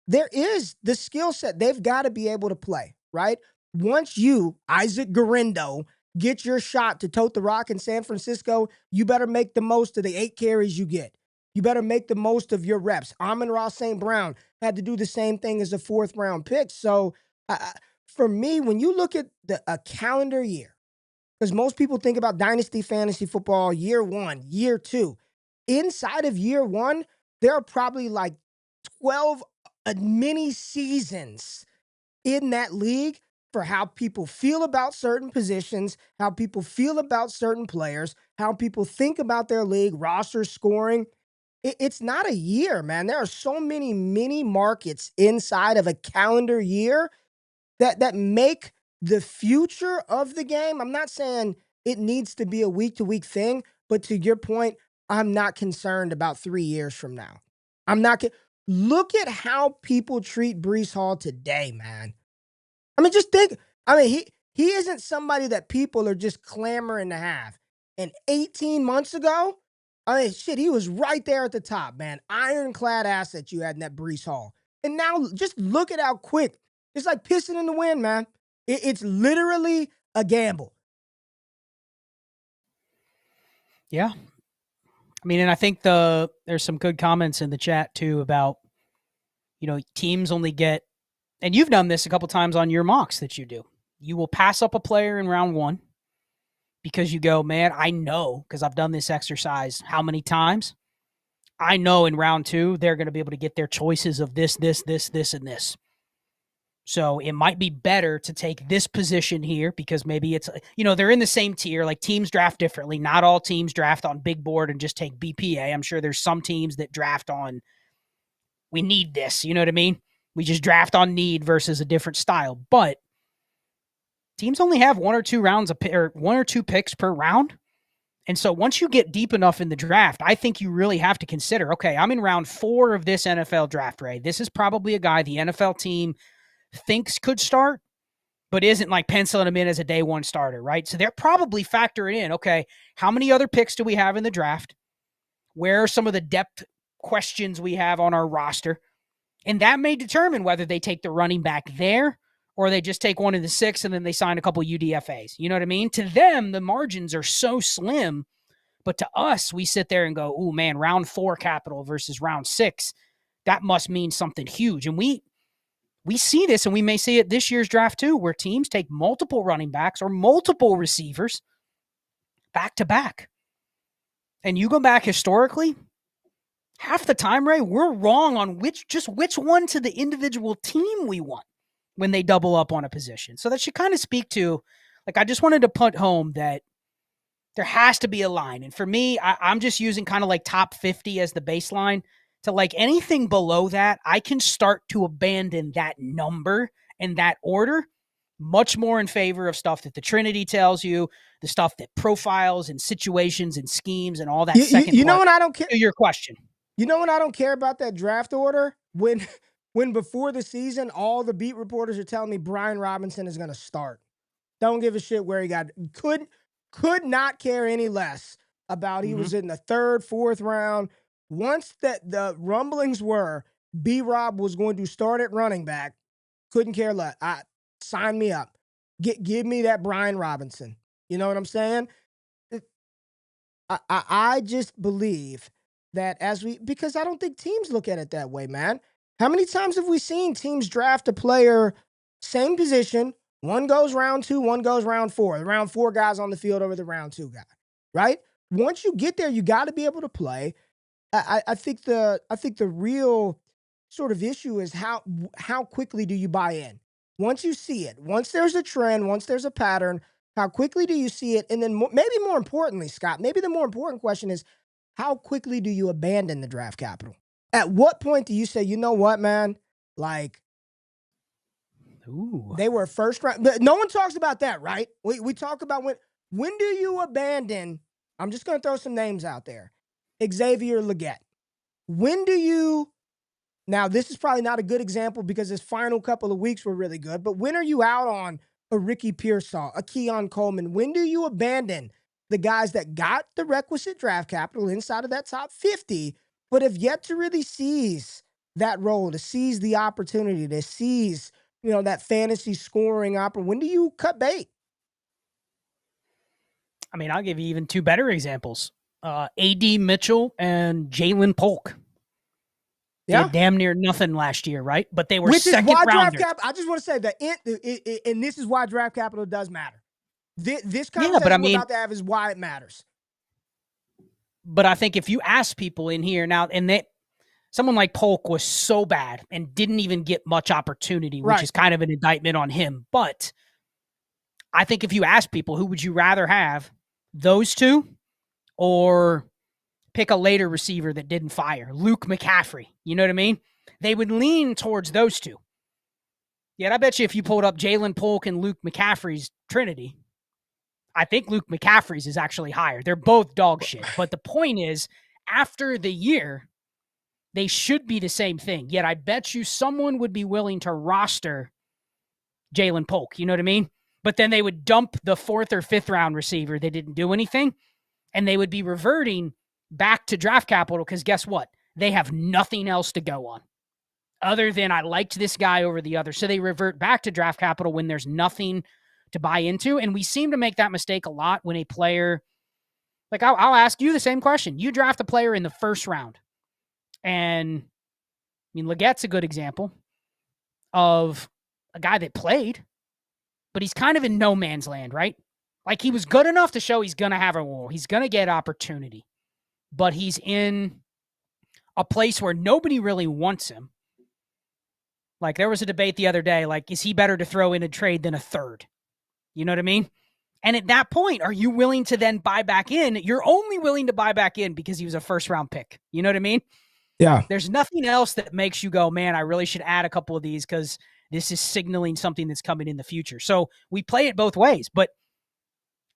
there is the skill set they've got to be able to play, right? Once you, Isaac Garendo, get your shot to tote the rock in San Francisco, you better make the most of the 8 carries you get. You better make the most of your reps. Amon-Ra St. Brown had to do the same thing as a 4th round pick. So for me, when you look at a calendar year, because most people think about dynasty fantasy football year 1, year 2. Inside of year 1, there are probably like 12 mini seasons in that league for how people feel about certain positions, how people feel about certain players, how people think about their league, roster scoring. It's not a year, man. There are so many mini markets inside of a calendar year that make the future of the game. I'm not saying it needs to be a week to week thing, but to your point, I'm not concerned about 3 years from now. I'm not. Look at how people treat Brees Hall today, man. I mean, just think. I mean, he isn't somebody that people are just clamoring to have. And 18 months ago, I mean, shit, he was right there at the top, man. Ironclad asset you had in that Brees Hall. And now just look at how quick. It's like pissing in the wind, man. It's literally a gamble. Yeah. I mean, and I think there's some good comments in the chat too about, teams only get, and you've done this a couple times on your mocks that you do. You will pass up a player in round 1 because you go, man, I know, because I've done this exercise how many times? I know in round 2 they're going to be able to get their choices of this, this, this, this, and this. So it might be better to take this position here because maybe it's, they're in the same tier. Like, teams draft differently. Not all teams draft on big board and just take BPA. I'm sure there's some teams that draft on, we need this. You know what I mean? We just draft on need versus a different style. But teams only have 1 or 2 rounds or 1 or 2 picks per round. And so once you get deep enough in the draft, I think you really have to consider, okay, I'm in round 4 of this NFL draft, Ray. This is probably a guy the NFL team thinks could start, but isn't like penciling him in as a day 1 starter, right? So they're probably factoring in, okay, how many other picks do we have in the draft? Where are some of the depth questions we have on our roster? And that may determine whether they take the running back there or they just take one in the 6 and then they sign a couple UDFAs. You know what I mean? To them, the margins are so slim. But to us, we sit there and go, oh, man, round 4 capital versus round 6. That must mean something huge. And we see this, and we may see it this year's draft too, where teams take multiple running backs or multiple receivers back to back. And you go back historically, half the time, Ray, we're wrong on which one to the individual team we want when they double up on a position. So that should kind of speak to, like, I just wanted to punt home that there has to be a line. And for me, I'm just using kind of like top 50 as the baseline. To like anything below that, I can start to abandon that number and that order much more in favor of stuff that the Trinity tells you, the stuff that profiles and situations and schemes and all that second You know part what I don't care? to your question. You know what I don't care about that draft order? When before the season, all the beat reporters are telling me Brian Robinson is going to start. Don't give a shit where he got. Could not care any less about he was in the 3rd, 4th round. Once that the rumblings were B-Rob was going to start at running back, couldn't care less. Sign me up. Give me that Brian Robinson. You know what I'm saying? I just believe that because I don't think teams look at it that way, man. How many times have we seen teams draft a player, same position, one goes round two, one goes round four. The round four guys on the field over the round two guy, right? Once you get there, you got to be able to play. I think the real sort of issue is how quickly do you buy in? Once you see it, once there's a trend, once there's a pattern, how quickly do you see it? And then maybe more importantly, Scott, maybe the more important question is how quickly do you abandon the draft capital? At what point do you say, you know what, man? Like Ooh. they were first round. No one talks about that, right? We talk about when do you abandon? I'm just going to throw some names out there. Xavier Legette. When do you Now, this is probably not a good example because his final couple of weeks were really good, but when are you out on a Ricky Pearsall, a Keon Coleman? When do you abandon the guys that got the requisite draft capital inside of that top 50, but have yet to really seize that role, to seize the opportunity, to seize, that fantasy scoring opportunity? When do you cut bait? I mean, I'll give you even two better examples. A.D. Mitchell and Jalen Polk. They Yeah. had damn near nothing last year, right? But they were Which is second why rounders. I just want to say that, and this is why draft capital does matter. This Yeah, conversation but I we're mean, about to have is why it matters. but I think if you ask people in here now, and someone like Polk was so bad and didn't even get much opportunity, which Right. is kind of an indictment on him. But I think if you ask people, who would you rather have, those two or pick a later receiver that didn't fire, Luke McCaffrey? You know what I mean? They would lean towards those two. Yet I bet you if you pulled up Jalen Polk and Luke McCaffrey's trinity, I think Luke McCaffrey's is actually higher. They're both dog shit. But the point is, after the year, they should be the same thing. Yet I bet you someone would be willing to roster Jalen Polk. You know what I mean? But then they would dump the fourth or fifth round receiver that didn't do anything, and they would be reverting back to draft capital because guess what? They have nothing else to go on other than I liked this guy over the other. So they revert back to draft capital when there's nothing to buy into. And we seem to make that mistake a lot when a player, like I'll ask you the same question. You draft a player in the first round. And I mean, Legette's a good example of a guy that played, but he's kind of in no man's land, right? Like he was good enough to show he's going to have a role. He's going to get opportunity, but he's in a place where nobody really wants him. Like there was a debate the other day, like, is he better to throw in a trade than a third? You know what I mean? And at that point, are you willing to then buy back in? You're only willing to buy back in because he was a first round pick. You know what I mean? Yeah. There's nothing else that makes you go, man, I really should add a couple of these because this is signaling something that's coming in the future. So we play it both ways. But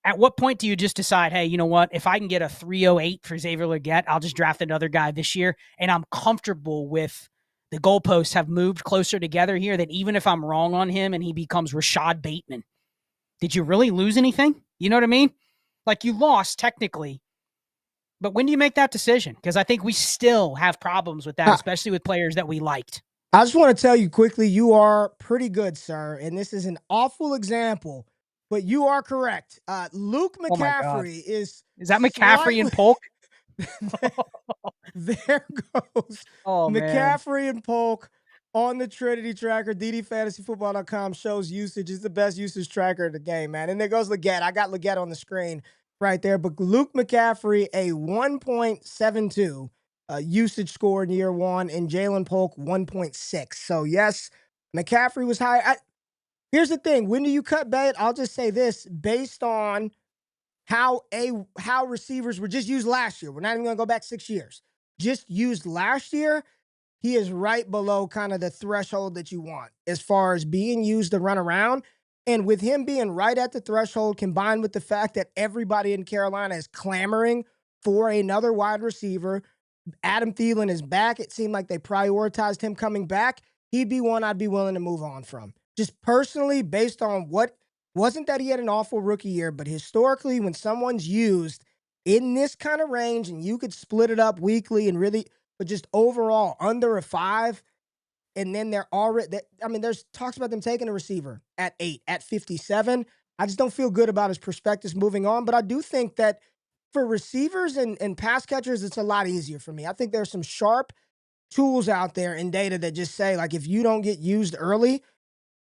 at what point do you just decide, hey, you know what? If I can get a 308 for Xavier Legette, I'll just draft another guy this year. And I'm comfortable with the goalposts have moved closer together here, that even if I'm wrong on him and he becomes Rashad Bateman, did you really lose anything? You know what I mean? Like you lost technically, but when do you make that decision? Because I think we still have problems with that, especially with players that we liked. I just want to tell you quickly, you are pretty good, sir. And this is an awful example, but you are correct. Luke McCaffrey is that McCaffrey and Polk? There goes McCaffrey and Polk on the Trinity tracker. DDFantasyFootball.com shows usage. Is the best usage tracker in the game, man. And there goes Legette. I got Legette on the screen right there. But Luke McCaffrey, a 1.72 usage score in year one, and Jalen Polk, 1.6. So, yes, McCaffrey was high. Here's the thing. When do you cut bait? I'll just say this. Based on how receivers were just used last year. We're not even going to go back 6 years. Just used last year, he is right below kind of the threshold that you want as far as being used to run around. And with him being right at the threshold, combined with the fact that everybody in Carolina is clamoring for another wide receiver, Adam Thielen is back. It seemed like they prioritized him coming back. He'd be one I'd be willing to move on from. Just personally, based on what, wasn't that he had an awful rookie year, but historically, when someone's used in this kind of range and you could split it up weekly and really, but just overall under a 5, and then they're already, there's talks about them taking a receiver at 8, at 57. I just don't feel good about his prospectus moving on, but I do think that for receivers and pass catchers, it's a lot easier for me. I think there's some sharp tools out there in data that just say, like, if you don't get used early,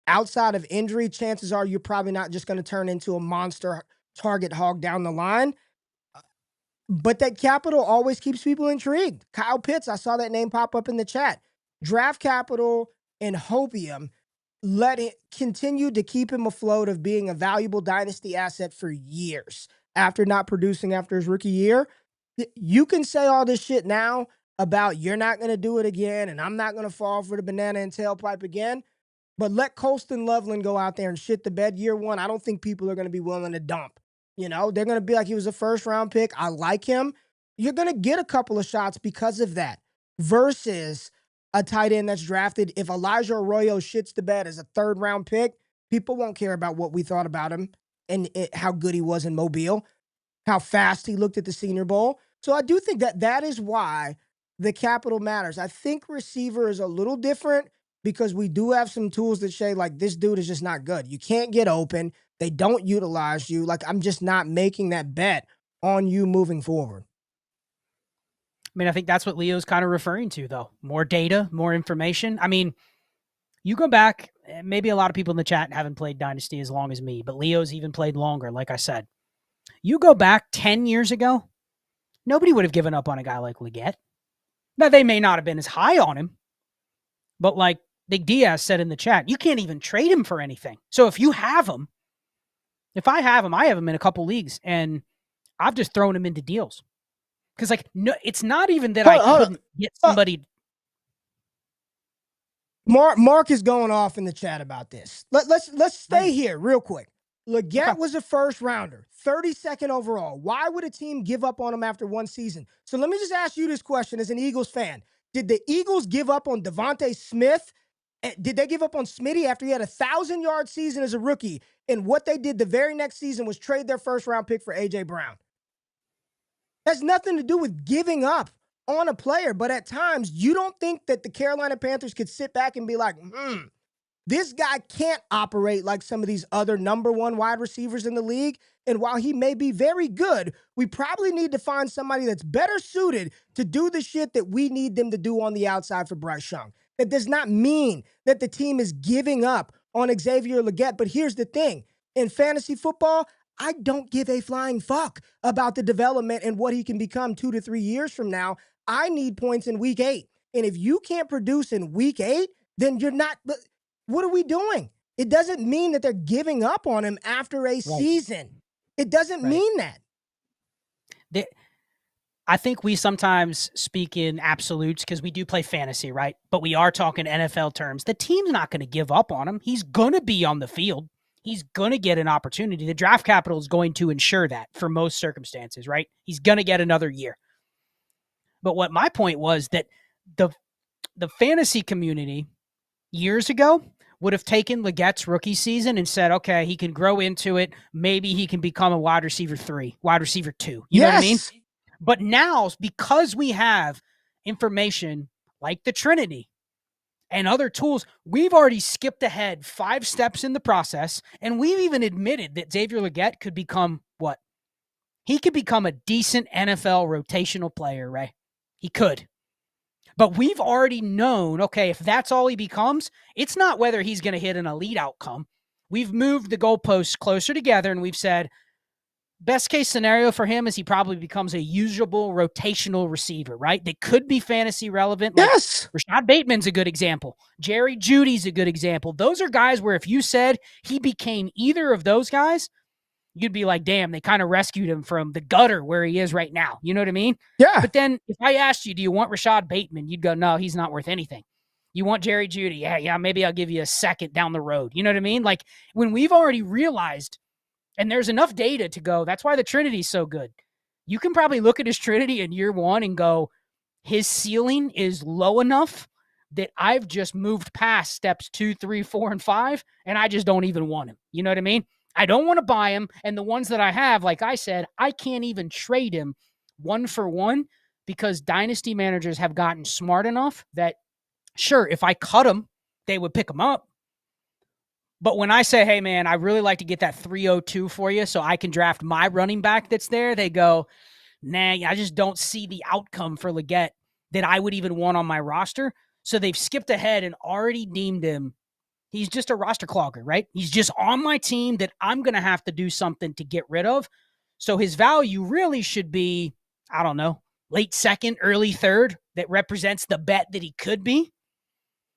outside of injury, chances are you're probably not just going to turn into a monster target hog down the line. But that capital always keeps people intrigued. Kyle Pitts, I saw that name pop up in the chat. Draft capital and hopium let it continue to keep him afloat of being a valuable dynasty asset for years after not producing after his rookie year. You can say all this shit now about you're not going to do it again and I'm not going to fall for the banana and tailpipe again. But let Colston Loveland go out there and shit the bed year one. I don't think people are going to be willing to dump. You know, they're going to be like, he was a first round pick. I like him. You're going to get a couple of shots because of that versus a tight end that's drafted. If Elijah Arroyo shits the bed as a third round pick, people won't care about what we thought about him and how good he was in Mobile, how fast he looked at the Senior Bowl. So I do think that is why the capital matters. I think receiver is a little different because we do have some tools that say, like, this dude is just not good. You can't get open. They don't utilize you. Like, I'm just not making that bet on you moving forward. I mean, I think that's what Leo's kind of referring to, though. More data, more information. I mean, you go back, maybe a lot of people in the chat haven't played Dynasty as long as me, but Leo's even played longer, like I said. You go back 10 years ago, nobody would have given up on a guy like Leggett. Now, they may not have been as high on him, but like Big Diaz said in the chat, you can't even trade him for anything. So if you have him, if I have him in a couple leagues, and I've just thrown him into deals. Because, like, no, it's not even that I couldn't get somebody. Mark is going off in the chat about this. Let's stay here real quick. Leggett was a first rounder, 32nd overall. Why would a team give up on him after one season? So let me just ask you this question as an Eagles fan. Did the Eagles give up on Devontae Smith? Did they give up on Smitty after he had a 1,000-yard season as a rookie? And what they did the very next season was trade their first-round pick for A.J. Brown. Has nothing to do with giving up on a player, but at times you don't think that the Carolina Panthers could sit back and be like, this guy can't operate like some of these other number one wide receivers in the league. And while he may be very good, we probably need to find somebody that's better suited to do the shit that we need them to do on the outside for Bryce Young. That does not mean that the team is giving up on Xavier Leggett. But here's the thing. In fantasy football, I don't give a flying fuck about the development and what he can become 2 to 3 years from now. I need points in week 8. And if you can't produce in week 8, then you're not. What are we doing? It doesn't mean that they're giving up on him after a season. It doesn't mean that. I think we sometimes speak in absolutes because we do play fantasy, right? But we are talking NFL terms. The team's not going to give up on him. He's going to be on the field. He's going to get an opportunity. The draft capital is going to ensure that for most circumstances, right? He's going to get another year. But what my point was that the fantasy community years ago would have taken Leggett's rookie season and said, okay, he can grow into it. Maybe he can become a wide receiver 3, wide receiver 2. You know what I mean? But now, because we have information like the Trinity and other tools, we've already skipped ahead 5 steps in the process, and we've even admitted that Xavier Leggett could become what? He could become a decent NFL rotational player, Ray. He could. But we've already known, okay, if that's all he becomes, it's not whether he's going to hit an elite outcome. We've moved the goalposts closer together, and we've said, best case scenario for him is he probably becomes a usable rotational receiver, right? That could be fantasy relevant. Like Rashad Bateman's a good example. Jerry Jeudy's a good example. Those are guys where if you said he became either of those guys, you'd be like, damn, they kind of rescued him from the gutter where he is right now. You know what I mean? Yeah. But then if I asked you, do you want Rashad Bateman? You'd go, no, he's not worth anything. You want Jerry Jeudy? Yeah, maybe I'll give you a second down the road. You know what I mean? Like when we've already realized, and there's enough data to go, that's why the Trinity's so good. You can probably look at his Trinity in year 1 and go, his ceiling is low enough that I've just moved past steps 2, 3, 4, and 5, and I just don't even want him. You know what I mean? I don't want to buy him, and the ones that I have, like I said, I can't even trade him 1 for 1 because dynasty managers have gotten smart enough that, sure, if I cut him, they would pick him up. But when I say, hey, man, I really like to get that 302 for you so I can draft my running back that's there, they go, nah, I just don't see the outcome for Leggett that I would even want on my roster. So they've skipped ahead and already deemed him. He's just a roster clogger, right? He's just on my team that I'm going to have to do something to get rid of. So his value really should be, I don't know, late second, early third that represents the bet that he could be.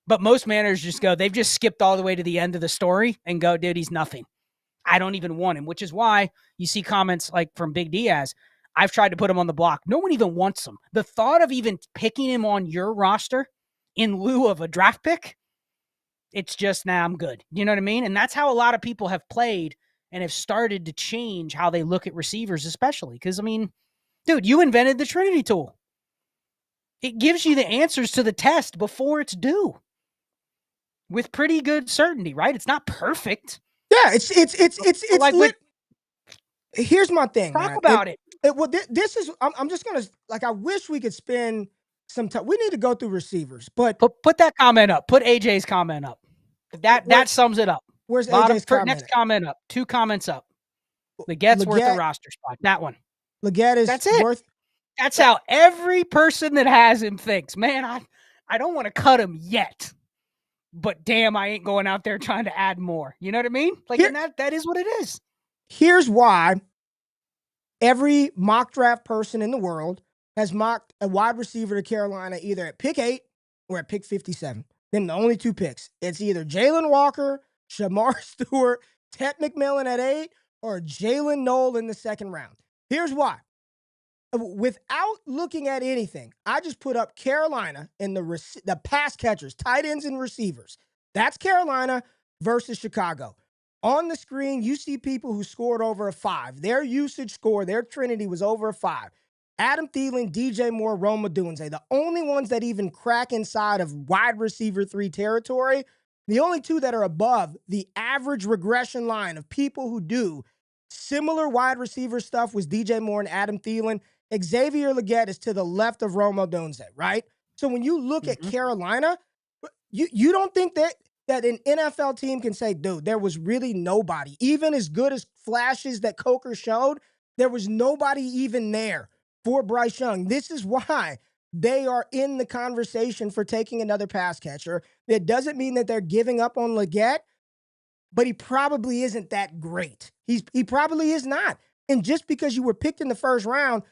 But most managers just go, they've just skipped all the way to the end of the story and go, dude, he's nothing. I don't even want him, which is why you see comments like from Big Diaz, I've tried to put him on the block. No one even wants him. The thought of even picking him on your roster in lieu of a draft pick, it's just, nah, I'm good. You know what I mean? And that's how a lot of people have played and have started to change how they look at receivers, especially. Because, I mean, dude, you invented the Trinity tool. It gives you the answers to the test before it's due with pretty good certainty, right? It's not perfect. Yeah, it's like lit. Here's my thing, talk man. about it. Well, this is, I'm just going to, like, I wish we could spend some time. We need to go through receivers, but. Put that comment up. Put AJ's comment up. That sums it up. Where's Bottom, AJ's comment? Next comment up. 2 comments up. Legett's worth a roster spot. That one. Leggett is That's it. worth. That's how every person that has him thinks. Man, I don't want to cut him yet. But damn, I ain't going out there trying to add more. You know what I mean? Like, and that is what it is. Here's why every mock draft person in the world has mocked a wide receiver to Carolina either at pick 8 or at pick 57. Them the only 2 picks. It's either Jalen Walker, Shamar Stewart, Ted McMillan at 8, or Jalen Knoll in the 2nd round. Here's why. Without looking at anything, I just put up Carolina and the pass catchers, tight ends and receivers. That's Carolina versus Chicago. On the screen, you see people who scored over a 5. Their usage score, their Trinity was over a 5. Adam Thielen, DJ Moore, Rome Odunze, the only ones that even crack inside of wide receiver 3 territory, the only 2 that are above the average regression line of people who do similar wide receiver stuff was DJ Moore and Adam Thielen. Xavier Leggett is to the left of Rome Odunze, right? So when you look at Carolina, you don't think that an NFL team can say, dude, there was really nobody. Even as good as flashes that Coker showed, there was nobody even there for Bryce Young. This is why they are in the conversation for taking another pass catcher. That doesn't mean that they're giving up on Leggett, but he probably isn't that great. He probably is not. And just because you were picked in the 1st round,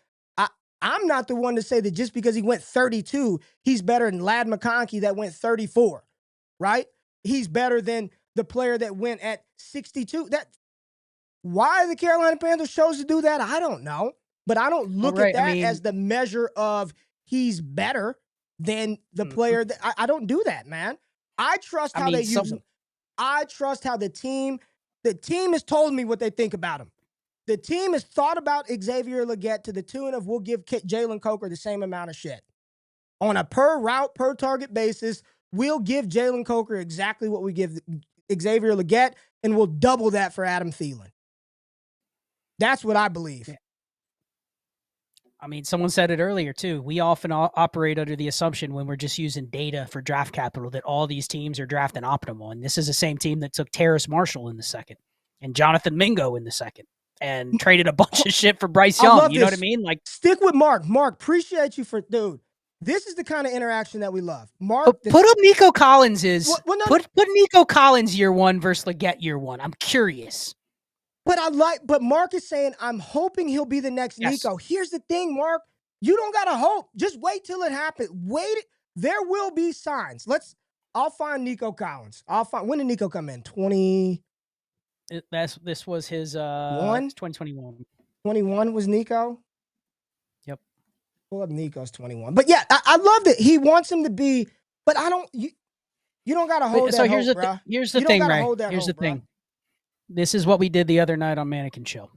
I'm not the one to say that just because he went 32, he's better than Ladd McConkey that went 34, right? He's better than the player that went at 62. Why the Carolina Panthers chose to do that, I don't know. But I don't look at that as the measure of he's better than the player. I don't do that, man. I trust how they use him. I trust how the team has told me what they think about him. The team has thought about Xavier Leggett to the tune of we'll give Jalen Coker the same amount of shit. On a per route, per target basis, we'll give Jalen Coker exactly what we give Xavier Leggett, and we'll double that for Adam Thielen. That's what I believe. Yeah. I mean, someone said it earlier, too. We often operate under the assumption when we're just using data for draft capital that all these teams are drafting optimal. And this is the same team that took Terrace Marshall in the 2nd and Jonathan Mingo in the 2nd. And traded a bunch of shit for Bryce Young. You know what I mean? Like, stick with Mark. Mark, appreciate you for, dude. This is the kind of interaction that we love. Mark, put up Nico Collins put Nico Collins year 1 versus Leggett year 1. I'm curious. But Mark is saying, I'm hoping he'll be the next Nico. Here's the thing, Mark. You don't gotta hope. Just wait till it happens. Wait. There will be signs. I'll find Nico Collins. When did Nico come in? 20. This was his 2021. 21 was Nico? Yep. Pull up Nico's 21. But yeah, I love it. He wants him to be, but I don't, you don't got to hold that here's hope, the here's the thing, Ray. Here's the thing. This is what we did the other night on Mannequin Chill.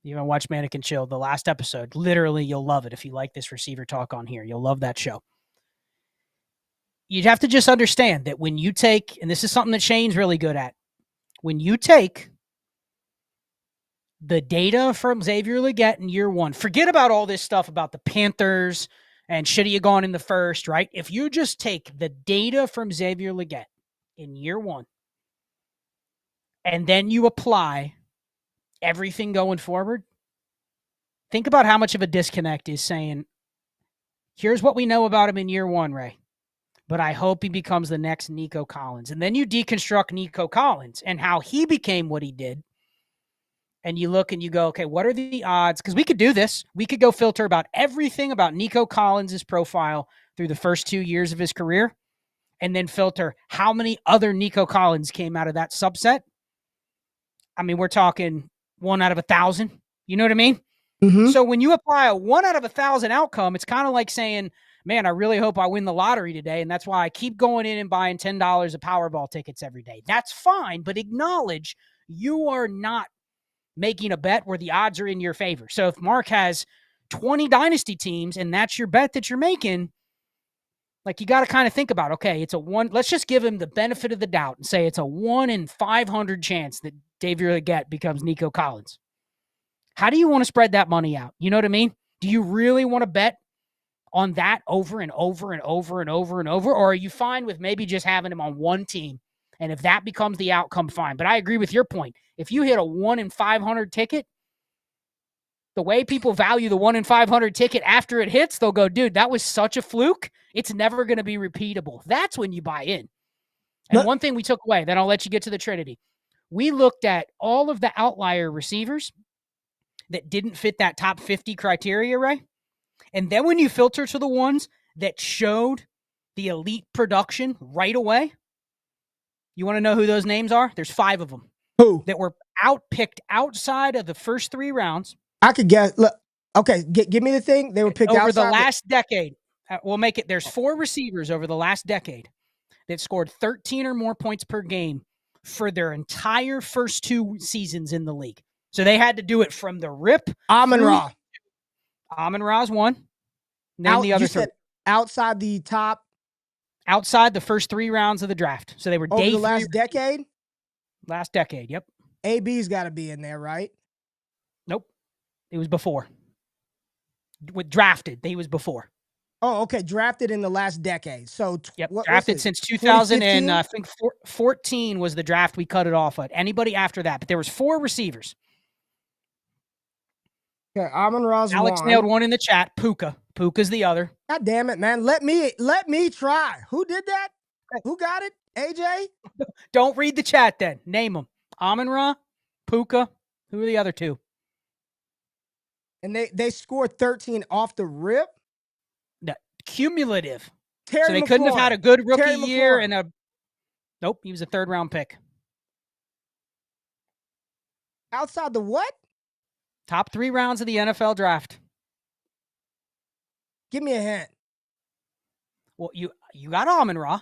You haven't watched Mannequin Chill, the last episode. Literally, you'll love it if you like this receiver talk on here. You'll love that show. You'd have to just understand that when you take, and this is something that Shane's really good at, when you take the data from Xavier Leggett in year 1, forget about all this stuff about the Panthers and should he have gone in the 1st, right? If you just take the data from Xavier Leggett in year 1 and then you apply everything going forward, think about how much of a disconnect is saying, here's what we know about him in year one, Ray, but I hope he becomes the next Nico Collins. And then you deconstruct Nico Collins and how he became what he did. And you look and you go, okay, what are the odds? Because we could do this. We could go filter about everything about Nico Collins' profile through the first 2 years of his career, and then filter how many other Nico Collins came out of that subset. I mean, we're talking 1 out of 1,000. You know what I mean? Mm-hmm. So when you apply a 1 out of 1,000 outcome, it's kind of like saying, man, I really hope I win the lottery today. And that's why I keep going in and buying $10 of Powerball tickets every day. That's fine, but acknowledge you are not making a bet where the odds are in your favor. So if Mark has 20 Dynasty teams and that's your bet that you're making, like, you got to kind of think about, okay, it's a 1. Let's just give him the benefit of the doubt and say it's a 1 in 500 chance that David Leggett becomes Nico Collins. How do you want to spread that money out? You know what I mean? Do you really want to bet on that over and over and over and over and over? Or are you fine with maybe just having him on one team? And if that becomes the outcome, fine. But I agree with your point. If you hit a 1 in 500 ticket, the way people value the 1 in 500 ticket after it hits, they'll go, dude, that was such a fluke. It's never going to be repeatable. That's when you buy in. And one thing we took away, then I'll let you get to the Trinity. We looked at all of the outlier receivers that didn't fit that top 50 criteria, right? And then when you filter to the ones that showed the elite production right away, you want to know who those names are? There's 5 of them. Who? That were outpicked outside of the first 3 rounds. I could guess. Look, okay, give me the thing. They were picked over outside the last decade. We'll make it. There's 4 receivers over the last decade that scored 13 or more points per game for their entire first 2 seasons in the league. So they had to do it from the rip. Amon-Ra. Amon-Ra's one. Name the other 3. Said outside the top. Outside the first 3 rounds of the draft. So they were over day the 3. Last decade? Last decade, yep. AB's got to be in there, right? Nope. It was before. With drafted, he was before. Oh, okay. Drafted in the last decade. So drafted since 2000 and I think 14 was the draft we cut it off at. Anybody after that, but there was 4 receivers. Okay, Amon-Ra's Alex one. nailed one in the chat. Puka's the other. God damn it, man! Let me try. Who did that? Who got it? AJ. Don't read the chat then. Name them. Amon-Ra, Puka. Who are the other 2? And they scored 13 off the rip. No, cumulative. Terry so they McLaurin. Couldn't have had a good rookie Terry year McLaurin. and a. Nope, he was a 3rd round pick. Outside the what? Top 3 rounds of the NFL draft. Give me a hint. Well, you got Amon-Ra.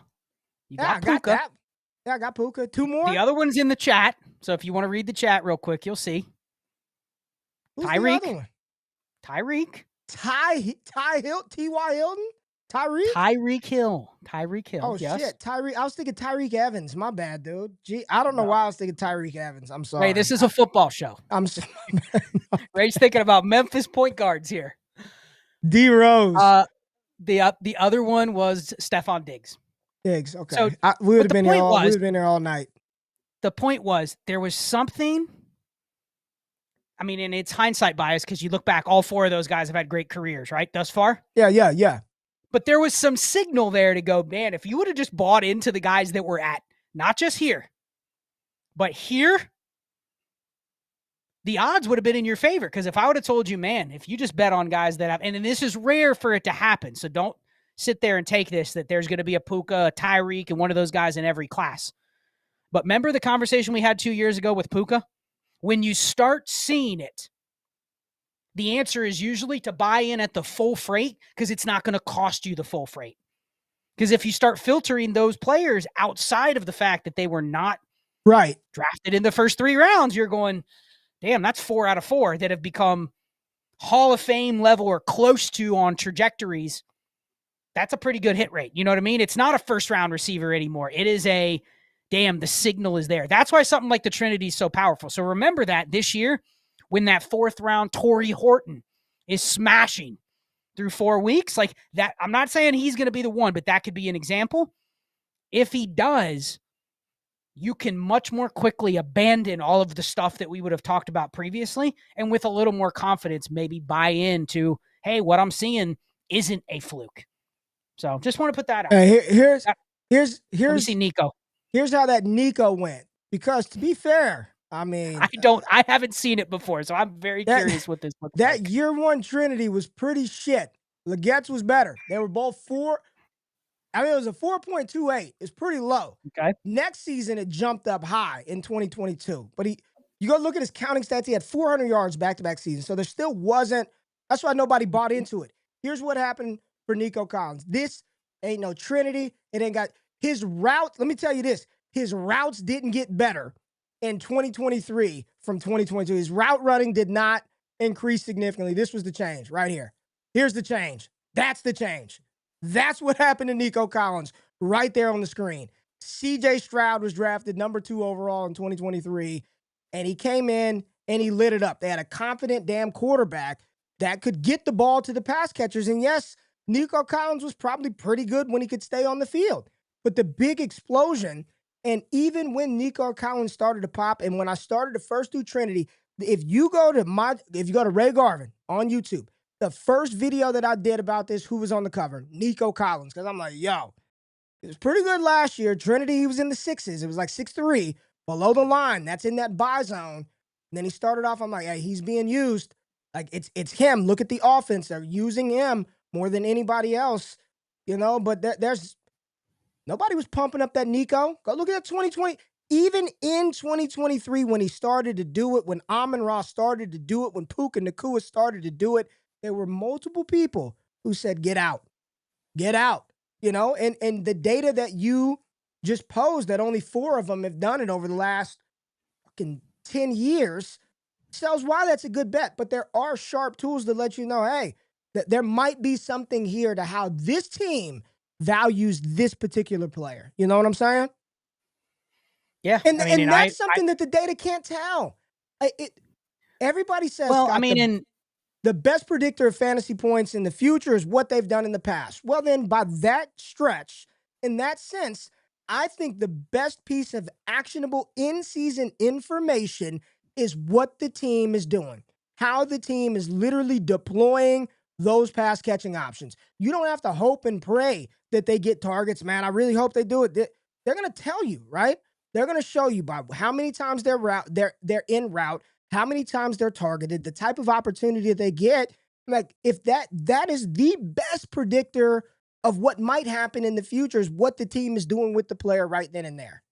You got Puka. Got that. Yeah, I got Puka. 2 more. The other one's in the chat. So if you want to read the chat real quick, you'll see. Who's Tyreek. The other one? Tyreek. Ty Hilton. T.Y. Hilton. Tyreek. Tyreek Hill. Oh yes. Shit, Tyreek. I was thinking Tyreek Evans. My bad, dude. Gee, I don't know why I was thinking Tyreek Evans. I'm sorry. Hey, this is a football show. I'm Ray's thinking about Memphis point guards here. D Rose. The other one was Stephon Diggs. Diggs. Okay. So, we would have been here. We would have been there all night. The point was there was something. I mean, and it's hindsight bias because you look back, all 4 of those guys have had great careers, right? Thus far. Yeah. But there was some signal there to go, man, if you would have just bought into the guys that were at, not just here, but here, the odds would have been in your favor. Because if I would have told you, man, if you just bet on guys that have, and this is rare for it to happen, so don't sit there and take this, that there's going to be a Puka, a Tyreek, and one of those guys in every class. But remember the conversation we had 2 years ago with Puka? When you start seeing it, the answer is usually to buy in at the full freight because it's not going to cost you the full freight. Because if you start filtering those players outside of the fact that they were not drafted in the first 3 rounds, you're going, damn, that's 4 out of 4 that have become Hall of Fame level or close to on trajectories. That's a pretty good hit rate. You know what I mean? It's not a first-round receiver anymore. It is a, damn, the signal is there. That's why something like the Trinity is so powerful. So remember that this year, when that 4th round Torrey Horton is smashing through 4 weeks, like that, I'm not saying he's going to be the one, but that could be an example. If he does, you can much more quickly abandon all of the stuff that we would have talked about previously, and with a little more confidence, maybe buy into, hey, what I'm seeing isn't a fluke. So just want to put that out. Here's Let me see Nico. Here's how that Nico went. Because to be fair, I mean, I haven't seen it before, so I'm very curious what this looks like. That year one Trinity was pretty shit. Legette's was better. They were both 4. I mean, it was a 4.28. It's pretty low. Okay. Next season, it jumped up high in 2022. But you go look at his counting stats. He had 400 yards back-to-back seasons. So there still wasn't. That's why nobody bought into it. Here's what happened for Nico Collins. This ain't no Trinity. It ain't got his route. Let me tell you this. His routes didn't get better in 2023 from 2022. His route running did not increase significantly. This was the change right here. Here's the change. That's the change. That's what happened to Nico Collins right there on the screen. C.J. Stroud was drafted number 2 overall in 2023, and he came in and he lit it up. They had a confident damn quarterback that could get the ball to the pass catchers. And yes, Nico Collins was probably pretty good when he could stay on the field. But the big explosion, and even when Nico Collins started to pop, and when I started the first 2 Trinity, if you go to Ray Garvin on YouTube, the first video that I did about this, who was on the cover? Nico Collins. Because I'm like, yo, it was pretty good last year. Trinity, he was in the 6s. It was like 6'3", below the line. That's in that buy zone. And then he started off, I'm like, hey, he's being used. Like, it's him. Look at the offense. They're using him more than anybody else, but there's nobody was pumping up that Nico. Go look at that 2020. Even in 2023, when he started to do it, when Amon-Ra started to do it, when Puka Nacua started to do it, there were multiple people who said, get out, and the data that you just posed that only 4 of them have done it over the last fucking 10 years tells why that's a good bet. But there are sharp tools to let you know, hey, that there might be something here to how this team values this particular player. You know what I'm saying? Yeah. And that's something that the data can't tell. Everybody says, well, Scott, I mean, the best predictor of fantasy points in the future is what they've done in the past. Well, then, by that stretch, in that sense, I think the best piece of actionable in-season information is what the team is doing, how the team is literally deploying those pass-catching options. You don't have to hope and pray that they get targets, man. I really hope they do it. They're going to tell you, right? They're going to show you by how many times they're in route, how many times they're targeted, the type of opportunity that they get. Like, if that is the best predictor of what might happen in the future, is what the team is doing with the player right then and there.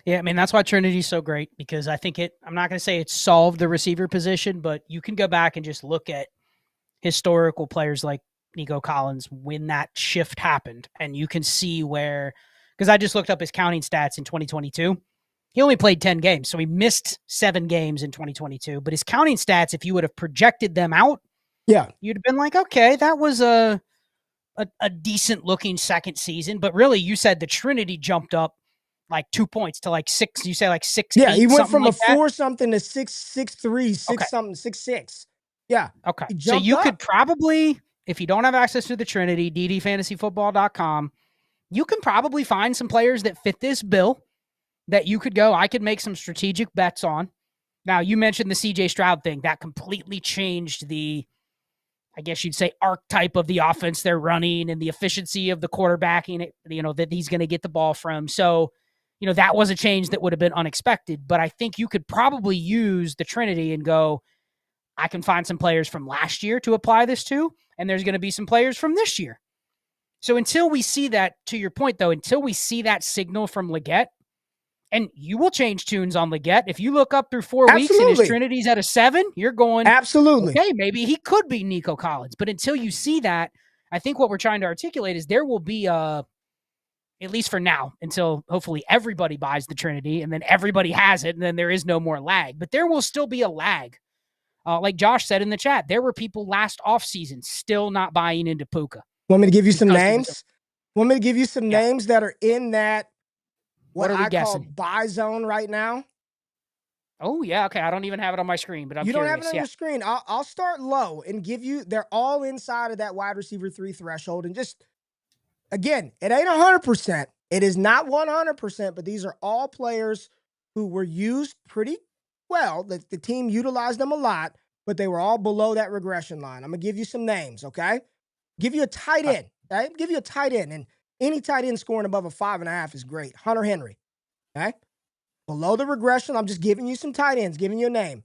Yeah, I mean, that's why Trinity's so great, because I think I'm not going to say it solved the receiver position, but you can go back and just look at historical players like Nico Collins when that shift happened, and you can see where, because I just looked up his counting stats in 2022. He only played 10 games, so he missed 7 games in 2022. But his counting stats, if you would have projected them out, you'd have been like, okay, that was a decent-looking second season. But really, you said the Trinity jumped up like 2 points to like 6. You say like 6. Yeah, he went from like a 4-something to 6'3", 6-something, 6'6". Yeah. Okay. So you could probably, if you don't have access to the Trinity, ddfantasyfootball.com, you can probably find some players that fit this bill that you could go, I could make some strategic bets on. Now, you mentioned the C.J. Stroud thing. That completely changed the, I guess you'd say, archetype of the offense they're running and the efficiency of the quarterbacking, that he's going to get the ball from. So, that was a change that would have been unexpected. But I think you could probably use the Trinity and go, I can find some players from last year to apply this to, and there's going to be some players from this year. So until we see that, to your point, though, until we see that signal from Legette, and you will change tunes on Legette. If you look up through 4 weeks and his Trinity's at a 7, you're going, absolutely, okay, maybe he could be Nico Collins. But until you see that, I think what we're trying to articulate is there will be at least for now, until hopefully everybody buys the Trinity and then everybody has it and then there is no more lag. But there will still be a lag. Like Josh said in the chat, there were people last offseason still not buying into Puka. Want me to give you some names? Want me to give you some names that are in that what I call buy zone right now? Oh, yeah. Okay. I don't even have it on my screen, but I'm curious. You don't have it on your screen. I'll start low and give you, they're all inside of that wide receiver 3 threshold. And just, again, it ain't 100%, It is not 100%, but these are all players who were used pretty well. The team utilized them a lot, but they were all below that regression line. I'm going to give you some names, okay? Give you a tight end, okay? Give you a tight end, and any tight end scoring above a 5.5 is great. Hunter Henry, okay? Below the regression, I'm just giving you some tight ends, giving you a name.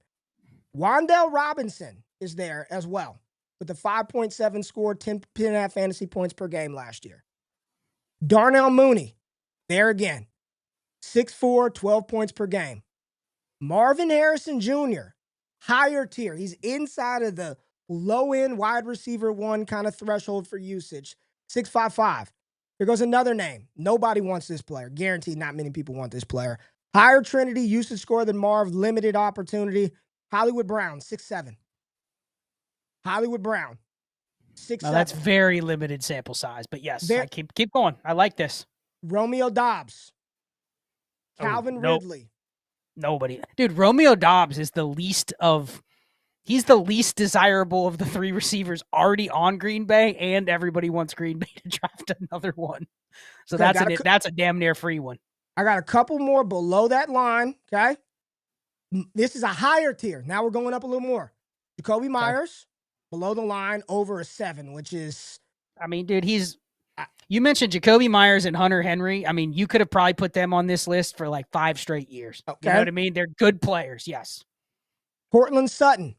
Wan'Dale Robinson is there as well with the 5.7 score, 10.5 fantasy points per game last year. Darnell Mooney, there again, 6'4", 12 points per game. Marvin Harrison Jr., higher tier. He's inside of the low-end wide receiver one kind of threshold for usage, 6'5". Here goes another name. Nobody wants this player. Guaranteed not many people want this player. Higher Trinity, usage score than Marv, limited opportunity. Hollywood Brown, 6'7". Hollywood Brown, 6'7". Now that's very limited sample size, but yes, keep going. I like this. Romeo Dobbs, Calvin Ridley. Nobody. Dude, Romeo Dobbs is he's the least desirable of the three receivers already on Green Bay, and everybody wants Green Bay to draft another one. So okay, that's a damn near free one. I got a couple more below that line, okay? This is a higher tier. Now we're going up a little more. Jacoby Myers, below the line, over a 7, which is... I mean, dude, you mentioned Jacoby Myers and Hunter Henry. I mean, you could have probably put them on this list for like 5 straight years. Okay. You know what I mean? They're good players, yes. Cortland Sutton.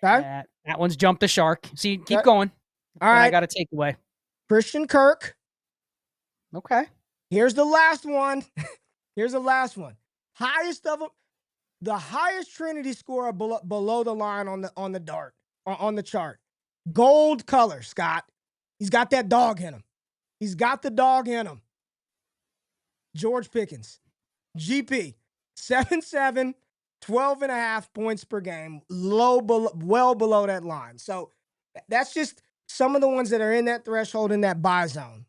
Okay. That one's jumped the shark. See, keep going. All right. I got to take away. Christian Kirk. Okay. Here's the last one. Here's the last one. Highest of them. The highest Trinity scorer below the line on the chart. Gold color, Scott. He's got that dog in him. He's got the dog in him. George Pickens. GP. 7'7", 12.5 points per game. Well below that line. So that's just some of the ones that are in that threshold in that buy zone.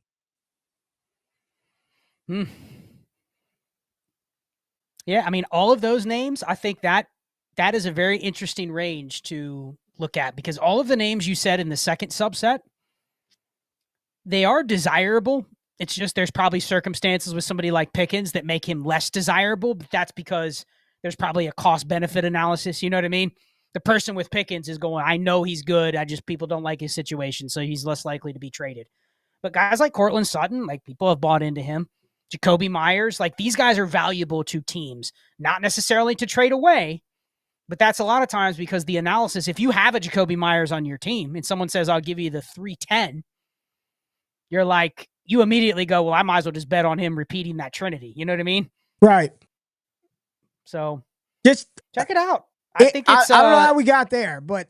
Yeah, I mean, all of those names, I think that is a very interesting range to look at, because all of the names you said in the second subset, they are desirable. It's just there's probably circumstances with somebody like Pickens that make him less desirable, but that's because there's probably a cost-benefit analysis. You know what I mean? The person with Pickens is going, I know he's good. People don't like his situation, so he's less likely to be traded. But guys like Cortland Sutton, like, people have bought into him. Jacoby Myers, like, these guys are valuable to teams, not necessarily to trade away, but that's a lot of times because the analysis, if you have a Jacoby Myers on your team and someone says, I'll give you the 310, you're like, you immediately go, well, I might as well just bet on him repeating that Trinity. You know what I mean? Right. So just check it out. I think it's, I don't know how we got there, but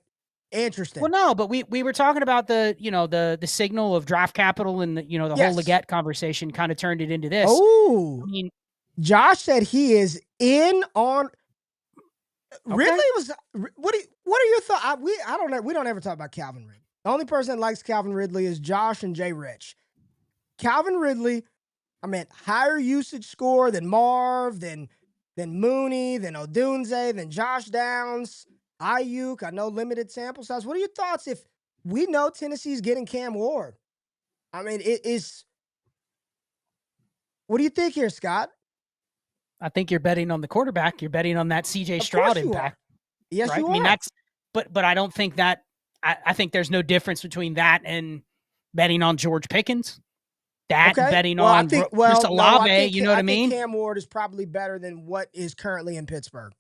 interesting. Well, no, but we were talking about the signal of draft capital and the whole Leggett conversation kind of turned it into this. Oh, I mean, Josh said he is in on. Okay. Ridley was. What are your thoughts? I don't know. We don't ever talk about Calvin Ridley. The only person that likes Calvin Ridley is Josh and Jay Rich. Calvin Ridley, I mean, higher usage score than Marv, than Mooney, than Odunze, than Josh Downs, Ayuk. I know limited sample size. What are your thoughts if we know Tennessee's getting Cam Ward? I mean, it is. What do you think here, Scott? I think you're betting on the quarterback. You're betting on that C.J. Stroud impact. Yes, right? You are. I mean, but I don't think that. I think there's no difference between that and betting on George Pickens. Betting on Chris Olave, you know what I mean? I think Cam Ward is probably better than what is currently in Pittsburgh.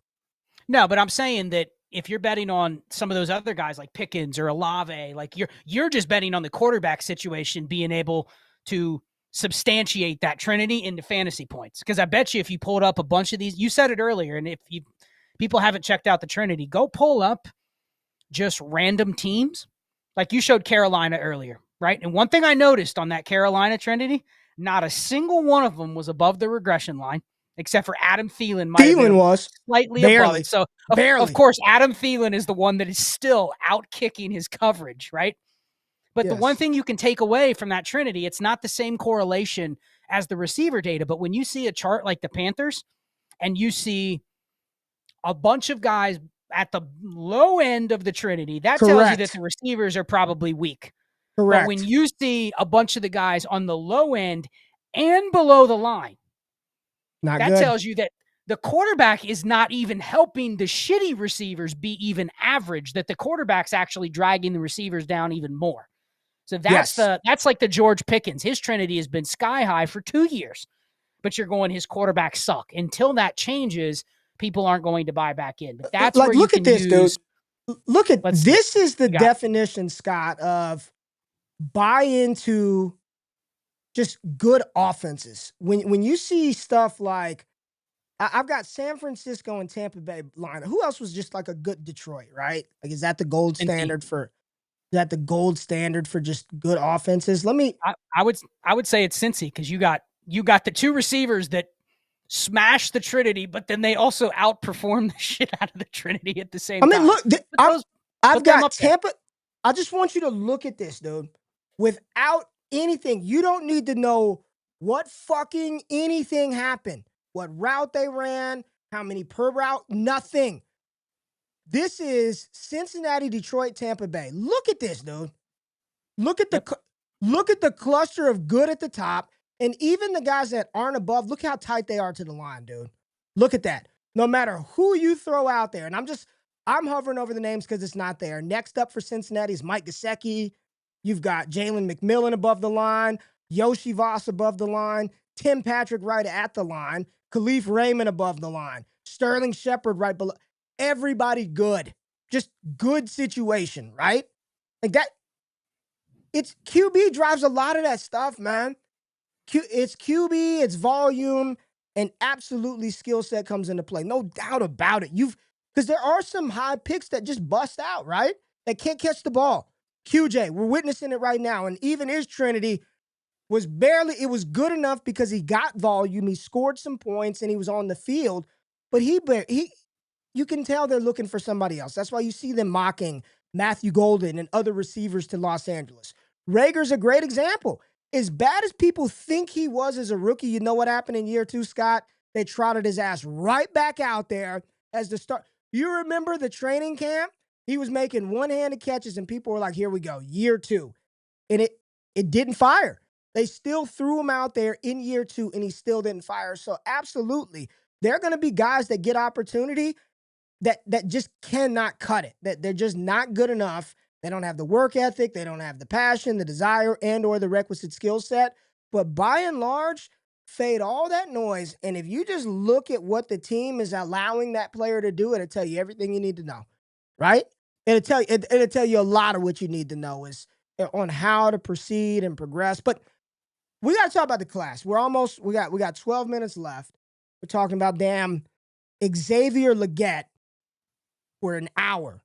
No, but I'm saying that if you're betting on some of those other guys like Pickens or Olave, like you're just betting on the quarterback situation being able to substantiate that Trinity into fantasy points. Because I bet you if you pulled up a bunch of these, you said it earlier, and if people haven't checked out the Trinity, go pull up just random teams. Like you showed Carolina earlier, right? And one thing I noticed on that Carolina Trinity, not a single one of them was above the regression line, except for Adam Thielen. Thielen was slightly above it. So, of course, Adam Thielen is the one that is still out kicking his coverage, right? But the one thing you can take away from that Trinity, it's not the same correlation as the receiver data. But when you see a chart like the Panthers and you see a bunch of guys at the low end of the Trinity, that tells you that the receivers are probably weak. Correct. But when you see a bunch of the guys on the low end and below the line. Not That good. tells you that the quarterback is not even helping the shitty receivers be even average, that the quarterback's actually dragging the receivers down even more. So that's like the George Pickens. His Trinity has been sky high for 2 years, but you're going, his quarterbacks suck. Until that changes, people aren't going to buy back in. But that's Like, where you look at can this, use. dude. Look at Let's see. this is the You got it. definition, Scott, of buy into just good offenses. When you see stuff like I've got San Francisco and Tampa Bay line. Who else was just like a good Detroit, right? Like, is that the gold Cincy. standard for? Is that the gold standard for just good offenses? Let me. I would say it's Cincy, because you got the two receivers that smash the Trinity, but then they also outperform the shit out of the Trinity at the same I mean, time. look, I've Put them got up there. Tampa. I just want you to look at this, dude. Without anything, you don't need to know what fucking anything happened, what route they ran, how many per route, nothing. This is Cincinnati, Detroit, Tampa Bay. Look at this, dude. Look at the cluster of good at the top, and even the guys that aren't above. Look how tight they are to the line, dude. Look at that. No matter who you throw out there, and I'm hovering over the names because it's not there. Next up for Cincinnati is Mike Gesicki. You've got Jalen McMillan above the line, Yoshi Voss above the line, Tim Patrick right at the line, Khalif Raymond above the line, Sterling Shepard right below. Everybody good. Just good situation, right? Like that. It's QB drives a lot of that stuff, man. It's QB, it's volume, and absolutely skill set comes into play. No doubt about it. Because there are some high picks that just bust out, right? That can't catch the ball. QJ, we're witnessing it right now. And even his Trinity it was good enough because he got volume, he scored some points, and he was on the field. But you can tell they're looking for somebody else. That's why you see them mocking Matthew Golden and other receivers to Los Angeles. Rager's a great example. As bad as people think he was as a rookie, you know what happened in year 2, Scott? They trotted his ass right back out there as the start. You remember the training camp? He was making one-handed catches, and people were like, here we go, year 2. And it didn't fire. They still threw him out there in year 2, and he still didn't fire. So absolutely, there are going to be guys that get opportunity that just cannot cut it, that they're just not good enough. They don't have the work ethic. They don't have the passion, the desire, and or the requisite skill set. But by and large, fade all that noise. And if you just look at what the team is allowing that player to do, it'll tell you everything you need to know, right? It'll tell you a lot of what you need to know is on how to proceed and progress. But we got to talk about the class. We got 12 minutes left. We're talking about damn Xavier Legette for an hour.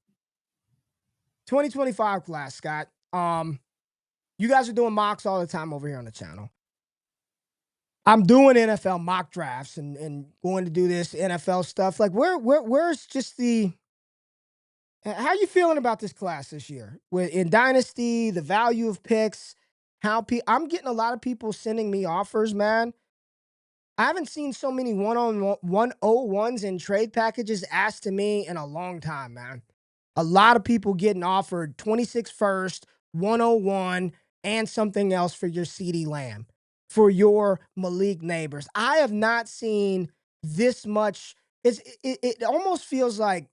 2025 class, Scott. You guys are doing mocks all the time over here on the channel. I'm doing NFL mock drafts and going to do this NFL stuff. Like, where's just how are you feeling about this class this year? In Dynasty, the value of picks, I'm getting a lot of people sending me offers, man. I haven't seen so many 101s and trade packages asked to me in a long time, man. A lot of people getting offered 26 first, 101, and something else for your CeeDee Lamb, for your Malik Neighbors. I have not seen this much. It almost feels like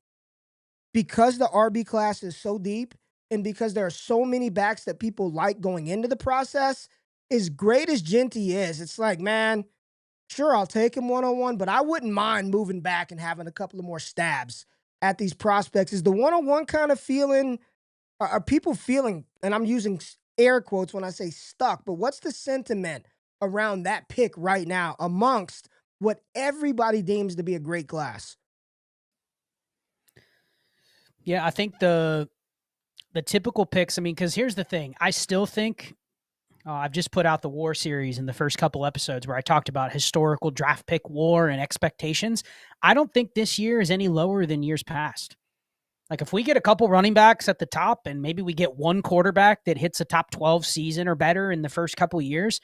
because the RB class is so deep and because there are so many backs that people like going into the process, as great as Genty is, it's like, man, sure, I'll take him 101, but I wouldn't mind moving back and having a couple of more stabs at these prospects. Is the 101 kind of feeling, are people feeling, and I'm using air quotes when I say stuck, but what's the sentiment around that pick right now amongst what everybody deems to be a great class? Yeah, I think the typical picks, I mean, because here's the thing. I still think I've just put out the war series in the first couple episodes where I talked about historical draft pick war and expectations. I don't think this year is any lower than years past. Like, if we get a couple running backs at the top and maybe we get one quarterback that hits a top 12 season or better in the first couple of years,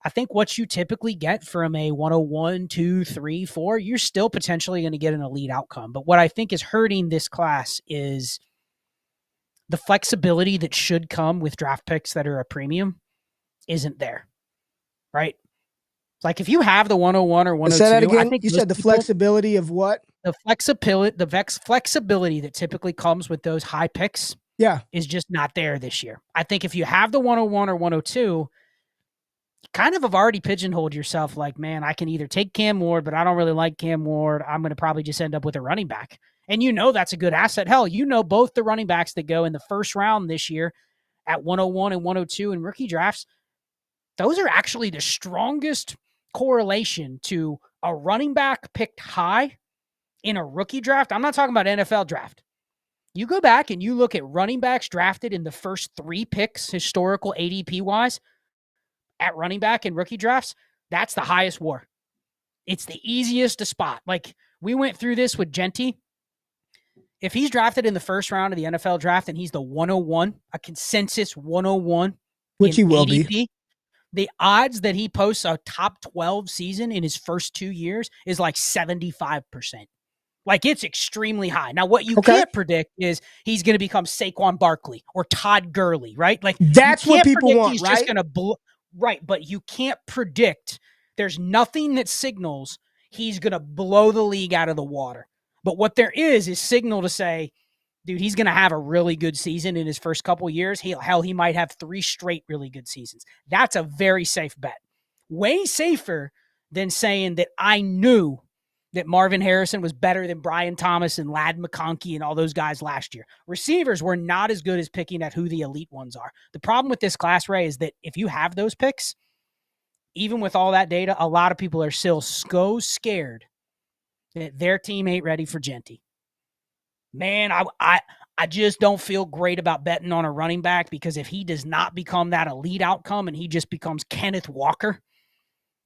I think what you typically get from a 101, 2, 3, 4, you're still potentially going to get an elite outcome. But what I think is hurting this class is the flexibility that should come with draft picks that are a premium isn't there, right? Like if you have the 101 or 102, say that again. I think You said the flexibility of what? The flexibility that typically comes with those high picks is just not there this year. I think if you have the 101 or 102, you kind of have already pigeonholed yourself like, man, I can either take Cam Ward, but I don't really like Cam Ward. I'm going to probably just end up with a running back. And that's a good asset. Hell, both the running backs that go in the first round this year at 101 and 102 in rookie drafts, those are actually the strongest correlation to a running back picked high in a rookie draft. I'm not talking about NFL draft. You go back and you look at running backs drafted in the first 3 picks, historical ADP wise, at running back in rookie drafts, that's the highest WAR. It's the easiest to spot. Like we went through this with Genty. If he's drafted in the first round of the NFL draft and he's the 101, a consensus 101, which he will ADP, be, the odds that he posts a top 12 season in his first 2 years is like 75%. Like it's extremely high. Now, what you can't predict is he's going to become Saquon Barkley or Todd Gurley, right? Like that's what people want, he's right? Just going to right, but you can't predict. There's nothing that signals he's going to blow the league out of the water. But what there is signal to say, dude, he's going to have a really good season in his first couple years. He might have 3 straight really good seasons. That's a very safe bet. Way safer than saying that I knew that Marvin Harrison was better than Brian Thomas and Ladd McConkey and all those guys last year. Receivers were not as good as picking at who the elite ones are. The problem with this class, Ray, is that if you have those picks, even with all that data, a lot of people are still so scared that their team ain't ready for Genty. Man, I just don't feel great about betting on a running back because if he does not become that elite outcome and he just becomes Kenneth Walker,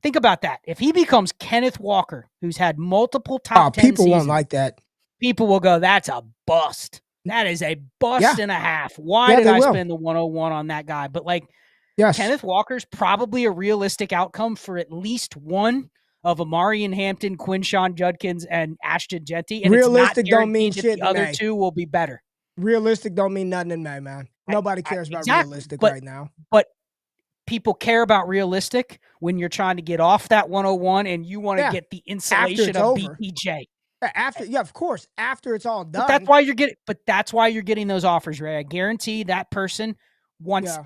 think about that. If he becomes Kenneth Walker, who's had multiple top 10 people seasons, won't like that. People will go, that's a bust. That is a bust and a half. Why did I spend the 101 on that guy? But Kenneth Walker's probably a realistic outcome for at least one of Amarian Hampton, Quinshawn Judkins, and Ashton Genty. And realistic don't mean shit. The other 2 will be better. Realistic don't mean nothing in May, man. Nobody cares about realistic right now. But people care about realistic when you're trying to get off that 101 and you want to get the insulation of BTJ. Of course, after it's all done. But that's why you're getting those offers, Ray. I guarantee that person wants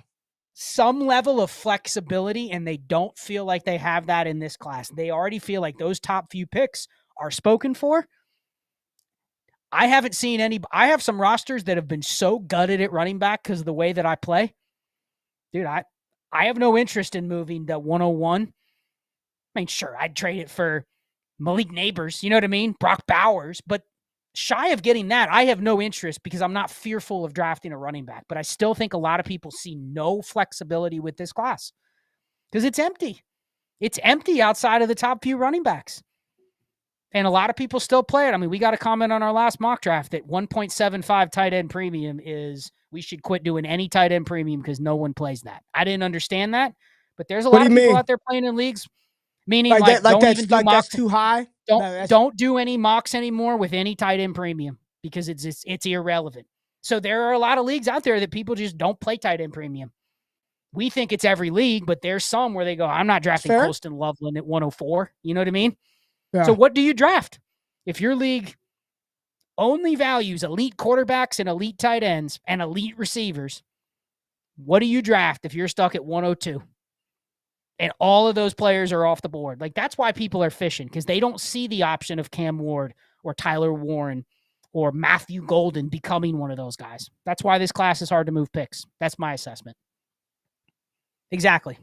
some level of flexibility, and they don't feel like they have that in this class. They already feel like those top few picks are spoken for. I haven't seen any. I have some rosters that have been so gutted at running back because of the way that I play. Dude, I have no interest in moving the 101. I mean, sure, I'd trade it for Malik Neighbors, you know what I mean? Brock Bowers, but shy of getting that, I have no interest because I'm not fearful of drafting a running back, but I still think a lot of people see no flexibility with this class because it's empty. It's empty outside of the top few running backs. And a lot of people still play it. I mean, we got a comment on our last mock draft that 1.75 tight end premium is we should quit doing any tight end premium because no one plays that. I didn't understand that, but there's a lot of people out there playing in leagues, meaning that's too high. Don't do any mocks anymore with any tight end premium because it's irrelevant. So there are a lot of leagues out there that people just don't play tight end premium. We think it's every league, but there's some where they go, I'm not drafting Colston Loveland at 104. You know what I mean? Yeah. So what do you draft? If your league only values elite quarterbacks and elite tight ends and elite receivers, what do you draft if you're stuck at 102? And all of those players are off the board. Like, that's why people are fishing, because they don't see the option of Cam Ward or Tyler Warren or Matthew Golden becoming one of those guys. That's why this class is hard to move picks. That's my assessment. Exactly.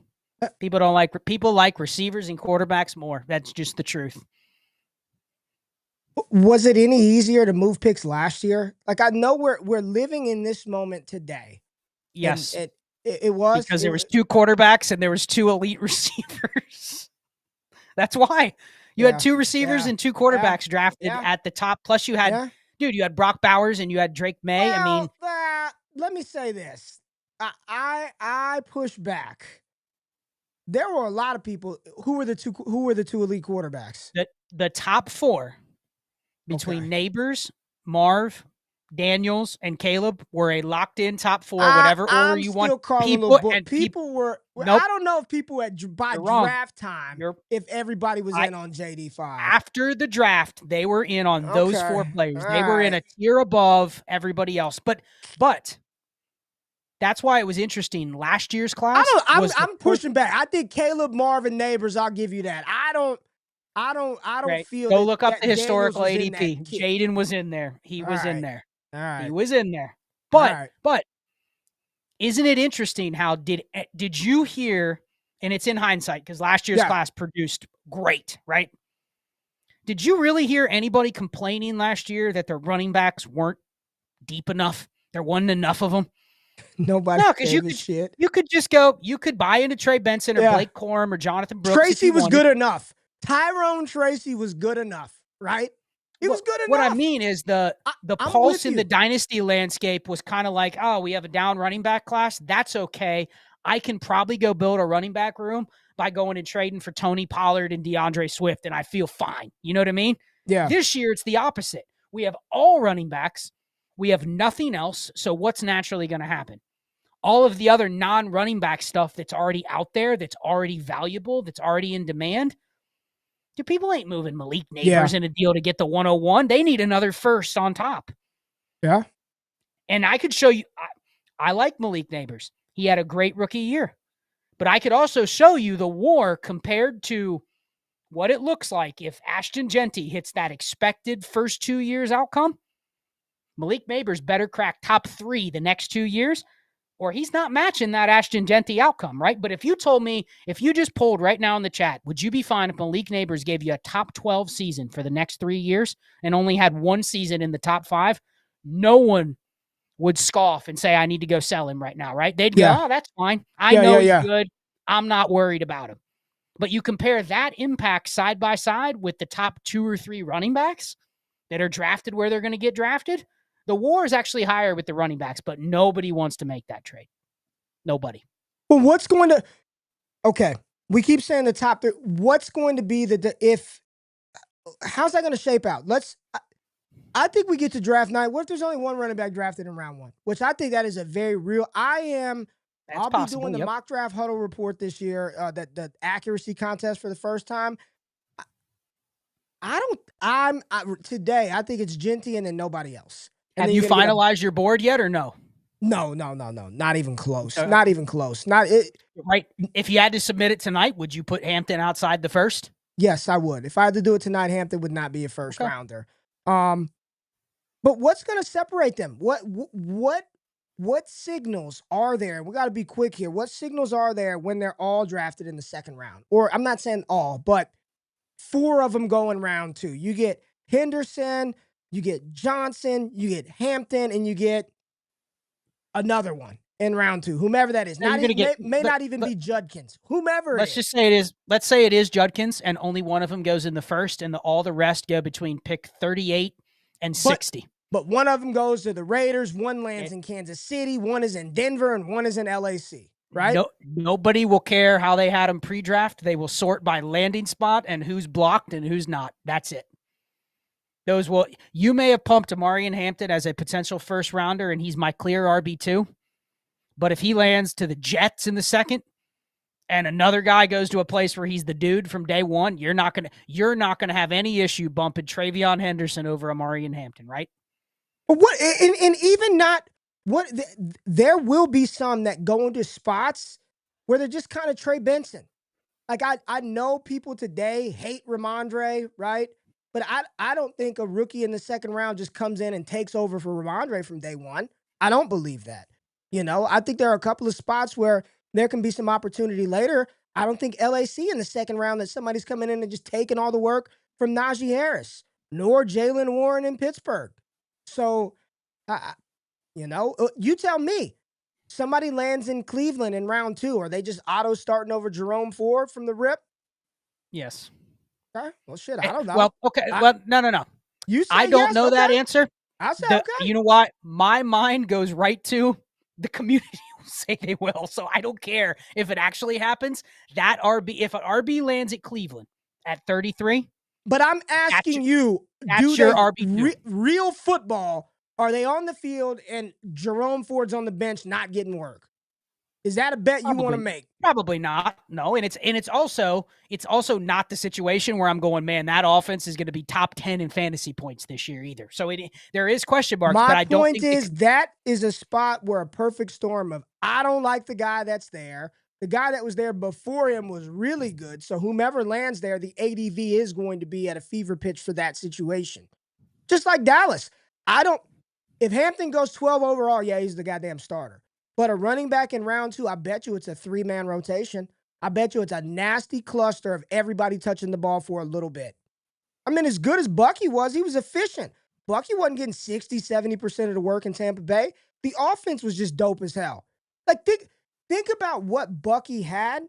People like receivers and quarterbacks more. That's just the truth. Was it any easier to move picks last year? Like, I know we're living in this moment today. Yes. It was. Because there was 2 quarterbacks and there was 2 elite receivers. That's why. You had 2 receivers and 2 quarterbacks drafted at the top. Plus you had, you had Brock Bowers and you had Drake May. Well, let me say this. I push back. There were a lot of people who were the 2 elite quarterbacks. The top 4 between Neighbors, Marv, Daniels and Caleb were a locked-in top 4, whatever order you want. People were. Nope, I don't know if people by draft time, if everybody was in on JD5. After the draft, they were in on those 4 players. They were in a tier above everybody else. But that's why it was interesting. Last year's class. I'm pushing back. I think Caleb, Marvin, Neighbors. I'll give you that. I don't feel. Go look up the historical ADP. Jaden was in there. He was in there. All right. He was in there. But isn't it interesting how did you hear? And it's in hindsight because last year's class produced great, right? Did you really hear anybody complaining last year that their running backs weren't deep enough? There wasn't enough of them. Nobody. No, because you could just go. You could buy into Trey Benson or Blake Corum or Jonathan Brooks. Tracy was good enough. Tyrone Tracy was good enough, right? He was good enough. What I mean is the pulse in the dynasty landscape was kind of like, oh, we have a down running back class. That's okay. I can probably go build a running back room by going and trading for Tony Pollard and DeAndre Swift, and I feel fine. You know what I mean? Yeah. This year, it's the opposite. We have all running backs. We have nothing else. So what's naturally going to happen? All of the other non-running back stuff that's already out there, that's already valuable, that's already in demand. Dude, people ain't moving Malik Neighbors in a deal to get the 101. They need another first on top. Yeah. And I could show you, I like Malik Neighbors. He had a great rookie year. But I could also show you the war compared to what it looks like if Ashton Genty hits that expected first 2 years outcome. Malik Neighbors better crack top 3 the next 2 years, or he's not matching that Ashton Genty outcome, right? But if you told me, if you just polled right now in the chat, would you be fine if Malik Neighbors gave you a top 12 season for the next 3 years and only had 1 season in the top 5? No one would scoff and say, I need to go sell him right now, right? They'd go, oh, that's fine. I know he's good. I'm not worried about him. But you compare that impact side by side with the top 2 or 3 running backs that are drafted where they're going to get drafted. The war is actually higher with the running backs, but nobody wants to make that trade. Nobody. Well, what's going to – okay, we keep saying the top 3. What's going to be how's that going to shape out? I think we get to draft night. What if there's only 1 running back drafted in round 1? Which I think that is a very real – I'll be doing the mock draft huddle report this year, the accuracy contest for the first time. Today, I think it's Genty and then nobody else. And have you finalized your board yet or no? No. Not even close. Okay. Not even close. Right. If you had to submit it tonight, would you put Hampton outside the first? Yes, I would. If I had to do it tonight, Hampton would not be a first rounder. But what's going to separate them? What signals are there? We got to be quick here. What signals are there when they're all drafted in the second round? Or I'm not saying all, but 4 of them go in round 2. You get Henderson, you get Johnson, you get Hampton, and you get another one in round 2, whomever that is. Not even be Judkins. Whomever let's just say it is. Let's say it is Judkins, and only one of them goes in the first, and all the rest go between pick 38 and 60. But one of them goes to the Raiders, one lands in Kansas City, one is in Denver, and one is in LAC, right? Nobody will care how they had them pre-draft. They will sort by landing spot and who's blocked and who's not. That's it. You may have pumped Amarian Hampton as a potential first rounder, and he's my clear RB2. But if he lands to the Jets in the second, and another guy goes to a place where he's the dude from day one, you're not gonna have any issue bumping Travion Henderson over Amarian Hampton, right? But there will be some that go into spots where they're just kind of Trey Benson. Like I know people today hate Ramondre, right? But I don't think a rookie in the second round just comes in and takes over for Ramondre from day one. I don't believe that. I think there are a couple of spots where there can be some opportunity later. I don't think LAC in the second round that somebody's coming in and just taking all the work from Najee Harris, nor Jaylen Warren in Pittsburgh. So, you tell me, somebody lands in Cleveland in round 2. Are they just auto starting over Jerome Ford from the rip? Yes. Okay. Well, shit, I don't know. Well, okay. No. You say I don't know that answer. I say okay. You know what? My mind goes right to the community will say they will, so I don't care if it actually happens. If an RB lands at Cleveland at 33. But I'm asking you, that's your RB2. Real football, Are they on the field and Jerome Ford's on the bench not getting work? Is that a bet you want to make? Probably not. No, and it's also not the situation where I'm going, man, that offense is going to be top 10 in fantasy points this year either. So there is question marks, but I don't think My point is that is a spot where a perfect storm of I don't like the guy that's there. The guy that was there before him was really good. So whomever lands there, the ADV is going to be at a fever pitch for that situation. Just like Dallas. If Hampton goes 12 overall, yeah, he's the goddamn starter. But a running back in round 2, I bet you it's a 3-man rotation. I bet you it's a nasty cluster of everybody touching the ball for a little bit. I mean, as good as Bucky was, he was efficient. Bucky wasn't getting 60, 70% of the work in Tampa Bay. The offense was just dope as hell. Like, think about what Bucky had.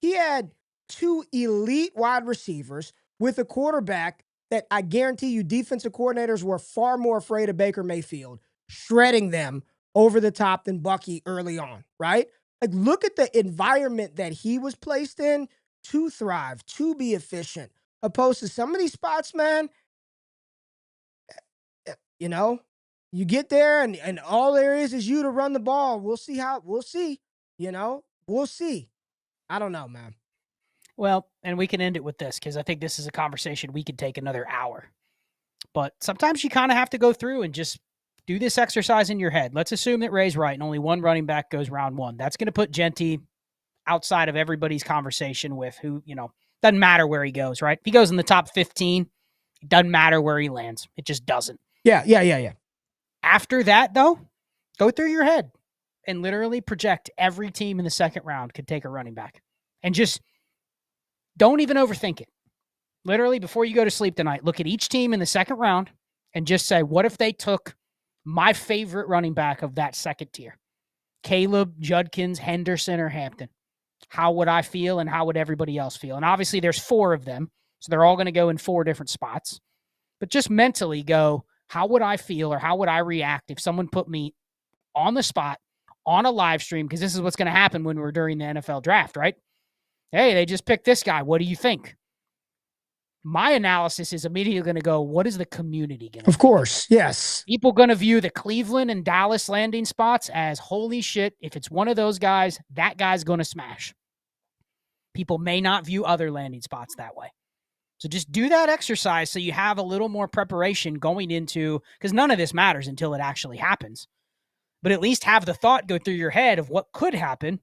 He had 2 elite wide receivers with a quarterback that I guarantee you defensive coordinators were far more afraid of Baker Mayfield shredding them over the top than Bucky early on, right? Like, look at the environment that he was placed in to thrive, to be efficient, opposed to some of these spots, man, you know, you get there and all there is you to run the ball. We'll see, we'll see. I don't know, man. Well, and we can end it with this because I think this is a conversation we could take another hour. But sometimes you kind of have to go through and just do this exercise in your head. Let's assume that Ray's right and only one running back goes round 1. That's going to put Genty outside of everybody's conversation with who, doesn't matter where he goes, right? If he goes in the top 15, it doesn't matter where he lands. It just doesn't. Yeah. After that, though, go through your head and literally project every team in the second round could take a running back. And just don't even overthink it. Literally, before you go to sleep tonight, look at each team in the second round and just say, what if they took my favorite running back of that second tier? Caleb, Judkins, Henderson, or Hampton. How would I feel and how would everybody else feel? And obviously there's 4 of them, so they're all going to go in 4 different spots. But just mentally go, how would I feel or how would I react if someone put me on the spot on a live stream? Because this is what's going to happen when we're during the NFL draft, right? Hey, they just picked this guy. What do you think? My analysis is immediately going to go, what is the community going to do? Of course, yes. People going to view the Cleveland and Dallas landing spots as, holy shit, if it's one of those guys, that guy's going to smash. People may not view other landing spots that way. So just do that exercise so you have a little more preparation going into, because none of this matters until it actually happens. But at least have the thought go through your head of what could happen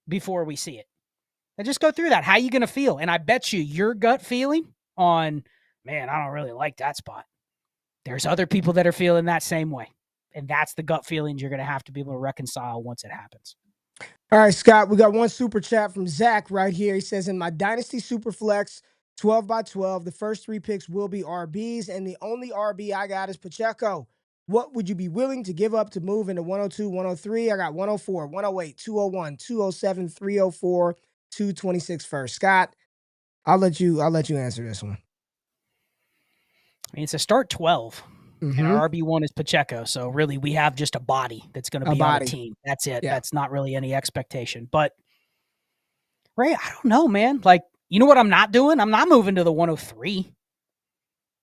before we see it. And just go through that. How are you going to feel? And I bet you your gut feeling on, man, I don't really like that spot. There's other people that are feeling that same way. And that's the gut feelings you're going to have to be able to reconcile once it happens. All right, Scott, we got one super chat from Zach right here. He says, in my Dynasty Superflex 12 by 12, the first 3 picks will be RBs, and the only RB I got is Pacheco. What would you be willing to give up to move into 102, 103? I got 104, 108, 201, 207, 304, 226 first. Scott, I'll let you answer this one. I mean, it's a start 12. And our RB1 is Pacheco. So really we have just a body that's going to be on the team. That's it. Yeah. That's not really any expectation. But Ray, I don't know, man. Like, you know what I'm not doing? I'm not moving to the 103.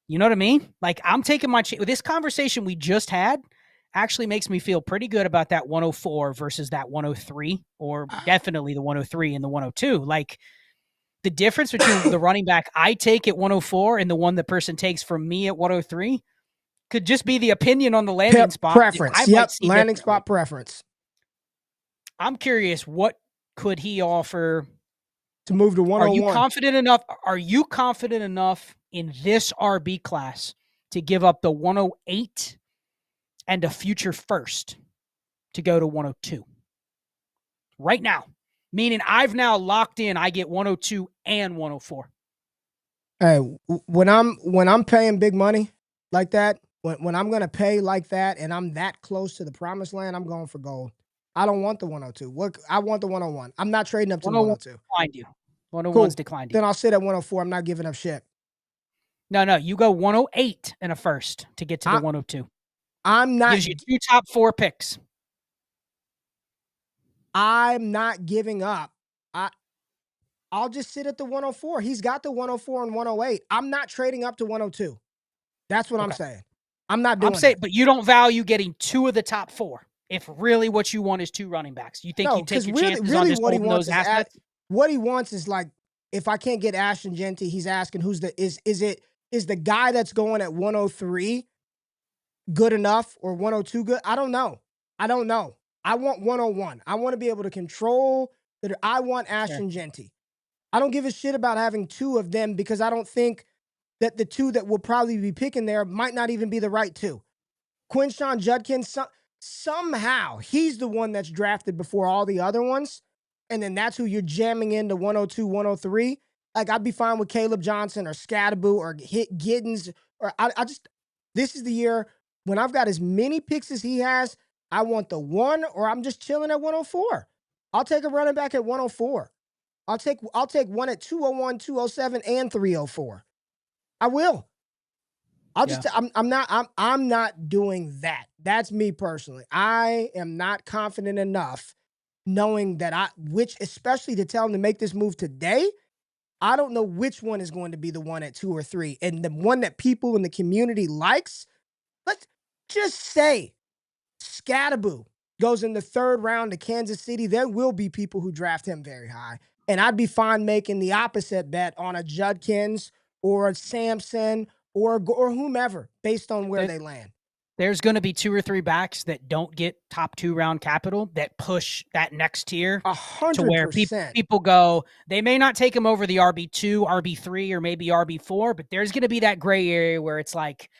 You know what I mean? Like, I'm taking my this conversation we just had actually makes me feel pretty good about that 104 versus that 103, or definitely the 103 and the 102. Like, the difference between the running back I take at 104 and the one the person takes from me at 103 could just be the opinion on the landing spot. Preference. Yep, landing spot preference. I'm curious, what could he offer to move to 101? Are you confident enough in this RB class to give up the 108 and a future first to go to 102? Right now. Meaning I've now locked in, I get 102 and 104. Hey, when I'm paying big money like that, when I'm going to pay like that and I'm that close to the promised land, I'm going for gold. I don't want the 102. I want the 101. I'm not trading up to 102. Declined you. 101's declined you. Then I'll sit at 104. I'm not giving up shit. No. You go 108 and a first to get to the 102. I'm not. Gives you 2 top 4 picks. I'm not giving up. I'll just sit at the 104. He's got the 104 and 108. I'm not trading up to 102. That's what I'm saying. I'm not doing I'm saying, that. but you don't value getting 2 of the top 4. If really what you want is 2 running backs, you think No, you take because your really, chances on really just what he holding wants those is assets? what he wants is like, if I can't get Ashton Genty, he's asking is the guy that's going at 103 good enough or 102 good? I don't know. I want 101. I want to be able to control that. I want Fair. Ashton Genty. I don't give a shit about having 2 of them because I don't think that the 2 that will probably be picking there might not even be the right 2. Quinshawn Judkins, somehow he's the one that's drafted before all the other ones. And then that's who you're jamming into 102, 103. Like, I'd be fine with Caleb Johnson or Scadaboo or Giddens. Or this is the year when I've got as many picks as he has. I want the 1, or I'm just chilling at 104. I'll take a running back at 104. I'll take one at 201, 207, and 304. I will. I'm not doing that. That's me personally. I am not confident enough knowing that especially to tell him to make this move today. I don't know which one is going to be the one at 2 or 3. And the one that people in the community likes, let's just say Scadaboo goes in the 3rd round to Kansas City. There will be people who draft him very high. And I'd be fine making the opposite bet on a Judkins or a Sampson or whomever based on where they land. There's going to be 2 or 3 backs that don't get top 2 round capital that push that next tier 100%. to where people go, they may not take him over the RB2, RB3, or maybe RB4, but there's going to be that gray area where it's like,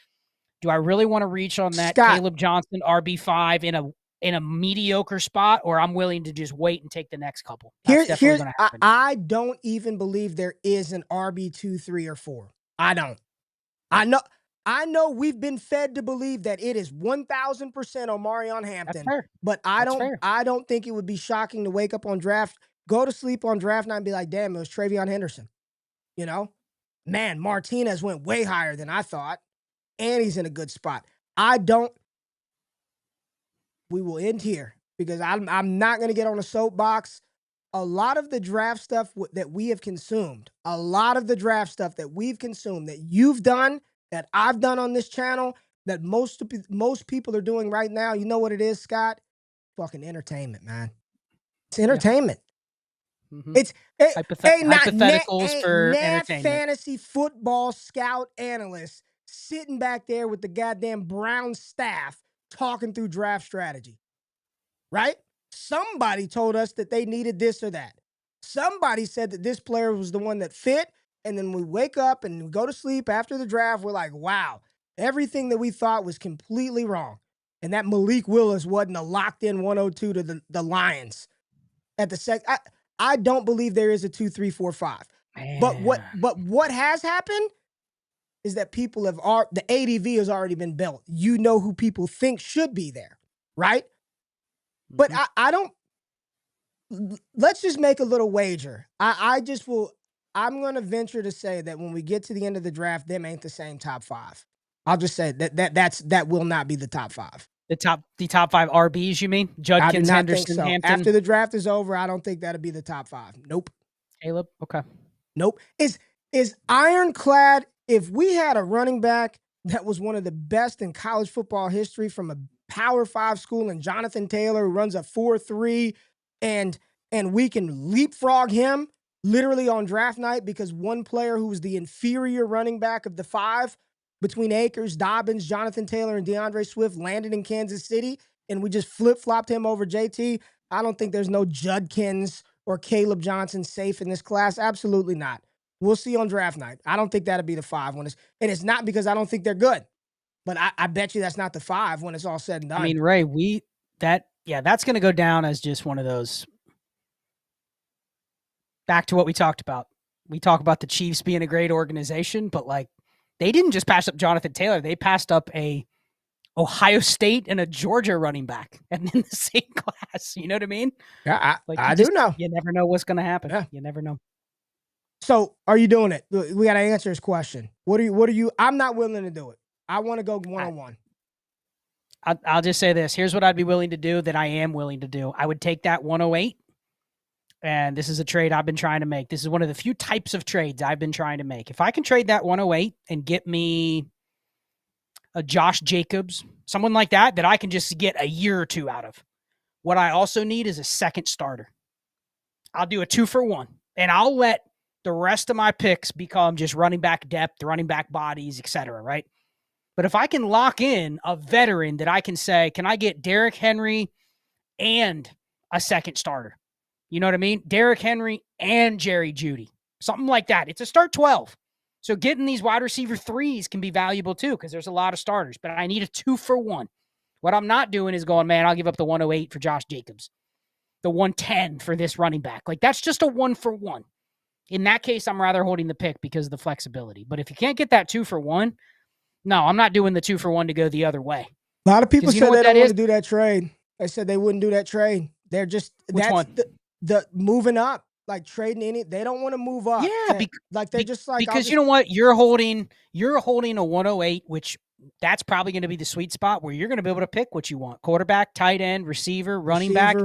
do I really want to reach on that Caleb Johnson RB5 in a mediocre spot, or I'm willing to just wait and take the next couple? That's definitely going to happen. I don't even believe there is an RB2, 3, or 4. I don't. I know we've been fed to believe that it is 1,000% Omarion Hampton. That's fair. But I don't think it would be shocking to wake up on go to sleep on draft night and be like, damn, it was Travion Henderson. You know? Man, Martinez went way higher than I thought. And he's in a good spot. We will end here because I'm not going to get on a soapbox. A lot of the draft stuff that we have consumed, that you've done, that I've done on this channel, that most people are doing right now, you know what it is, Scott? Fucking entertainment, man. It's entertainment. Yeah. Mm-hmm. It's hypotheticals for entertainment. Fantasy football scout analyst sitting back there with the goddamn Brown staff talking through draft strategy, right? Somebody told us that they needed this or that. Somebody said that this player was the one that fit, and then we wake up and we go to sleep after the draft, we're like, wow, everything that we thought was completely wrong. And that Malik Willis wasn't a locked-in 102 to the Lions at the I don't believe there is a 2, 3, 4, 5. Man. But what has happened is that the ADV has already been built. You know who people think should be there, right? Mm-hmm. But I don't. Let's just make a little wager. I'm going to venture to say that when we get to the end of the draft, them ain't the same top 5. I'll just say that will not be the top 5. The top 5 RBs, you mean? Judkins, Henderson, so. Hampton? After the draft is over, I don't think that'll be the top 5. Nope. Caleb? Okay. Nope. Is ironclad, if we had a running back that was one of the best in college football history from a Power 5 school, and Jonathan Taylor, who runs a 4.3, and we can leapfrog him literally on draft night because one player who was the inferior running back of the 5 between Akers, Dobbins, Jonathan Taylor, and DeAndre Swift landed in Kansas City, and we just flip-flopped him over JT. I don't think there's no Judkins or Caleb Johnson safe in this class. Absolutely not. We'll see on draft night. I don't think that'll be the 5 and it's not because I don't think they're good, but I bet you that's not the 5 when it's all said and done. I mean, Ray, that's going to go down as just one of those. Back to what we talked about. We talk about the Chiefs being a great organization, but like, they didn't just pass up Jonathan Taylor. They passed up a Ohio State and a Georgia running back and in the same class. You know what I mean? Yeah, I do know. You never know what's going to happen. Yeah. You never know. So are you doing it? We got to answer this question. What are you? I'm not willing to do it. I want to go one-on-one. I'll just say this. Here's what I'd be willing to do that I am willing to do. I would take that 108. And this is a trade I've been trying to make. This is one of the few types of trades I've been trying to make. If I can trade that 108 and get me a Josh Jacobs, someone like that I can just get a year or two out of. What I also need is a second starter. I'll do a 2-for-1, and I'll let the rest of my picks become just running back depth, running back bodies, etc. Right? But if I can lock in a veteran that I can say, can I get Derrick Henry and a second starter? You know what I mean? Derrick Henry and Jerry Jeudy, something like that. It's a start 12. So getting these wide receiver 3s can be valuable too, because there's a lot of starters, but I need a 2-for-1. What I'm not doing is going, man, I'll give up the 108 for Josh Jacobs, the 110 for this running back. Like, that's just a 1-for-1. In that case, I'm rather holding the pick because of the flexibility. But if you can't get that 2-for-1, no, I'm not doing the 2-for-1 to go the other way. A lot of people said they don't want to do that trade. They said they wouldn't do that trade. They're just, the moving up, like trading any. They don't want to move up. Yeah, they're just like, because you know what, you're holding a 108, which that's probably going to be the sweet spot where you're going to be able to pick what you want: quarterback, tight end, receiver, running back,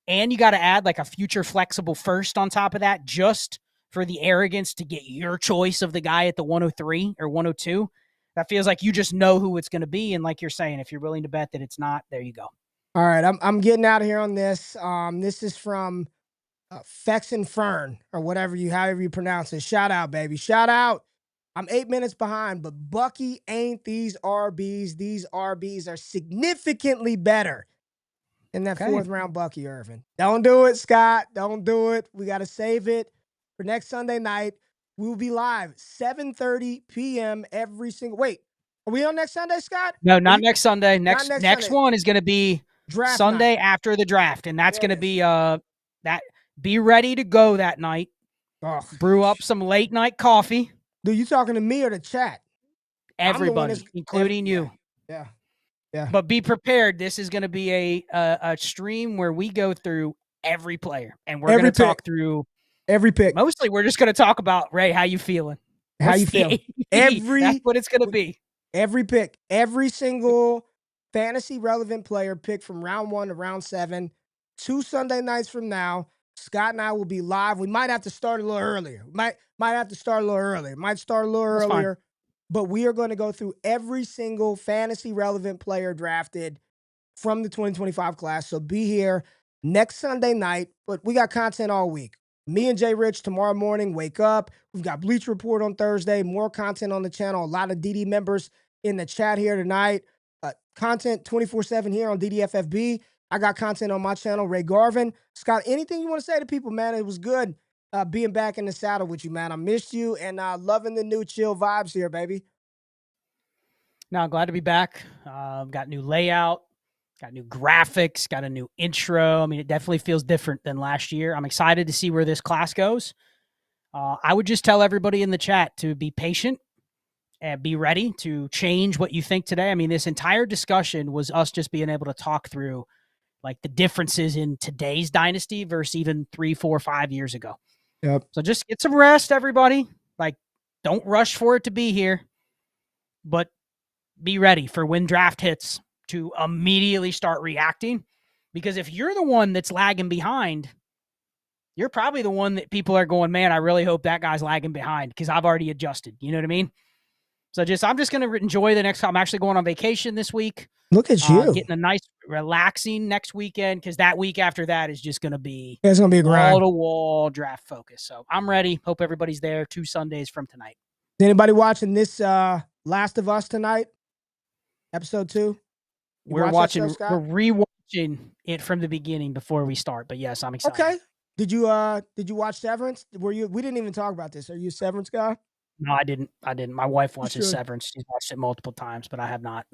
and you got to add like a future flexible first on top of that, just for the arrogance to get your choice of the guy at the 103 or 102. That feels like you just know who it's going to be, and like you're saying, if you're willing to bet that it's not, there you go. All right, I'm getting out of here on this. This is from Fex and Fern, or however you pronounce it. Shout out, baby. Shout out. I'm 8 minutes behind, but Bucky ain't these RBs. These RBs are significantly better than that 4th round Bucky Irvin. Don't do it, Scott. Don't do it. We got to save it for next Sunday night. We will be live 7:30 p.m. every single. Wait, are we on next Sunday, Scott? No, not next Sunday. Next one is going to be draft Sunday night. After the draft, and that's going to be that. Be ready to go that night. Oh, brew up some late night coffee. Dude, you talking to me or the chat? Everybody, including you. Yeah. But be prepared. This is going to be a stream where we go through every player, and we're going to talk through every pick. Mostly, we're just going to talk about, Ray, how you feeling? How you feeling? That's what it's going to be. Every pick, every single fantasy relevant player pick from round 1 to round 7, 2 Sunday nights from now. Scott and I will be live. We might have to start a little earlier. Might start a little earlier, but we are going to go through every single fantasy relevant player drafted from the 2025 class. So be here next Sunday night, but we got content all week. Me and Jay Rich tomorrow morning, wake up. We've got Bleach Report on Thursday, more content on the channel. A lot of DD members in the chat here tonight. Content 24/7 here on DDFFB. I got content on my channel, Ray Garvin. Scott, anything you want to say to people, man? It was good being back in the saddle with you, man. I missed you, and loving the new chill vibes here, baby. No, glad to be back. Got new layout, got new graphics, got a new intro. I mean, it definitely feels different than last year. I'm excited to see where this class goes. I would just tell everybody in the chat to be patient and be ready to change what you think today. I mean, this entire discussion was us just being able to talk through like the differences in today's dynasty versus even 3, 4, 5 years ago. Yep. So just get some rest, everybody. Like, don't rush for it to be here, but be ready for when draft hits to immediately start reacting. Because if you're the one that's lagging behind, you're probably the one that people are going, man, I really hope that guy's lagging behind because I've already adjusted. You know what I mean? So I'm just going to enjoy the next. I'm actually going on vacation this week. Look at you. Getting a nice, relaxing next weekend, because that week after that is just going to be it's going to be a grind. Wall-to-wall draft focus. So I'm ready. Hope everybody's there 2 Sundays from tonight. Is anybody watching this Last of Us tonight? Episode 2? We're rewatching it from the beginning before we start. But yes, I'm excited. Okay. Did you watch Severance? We didn't even talk about this. Are you a Severance guy? No, I didn't. My wife watches Severance. She's watched it multiple times, but I have not.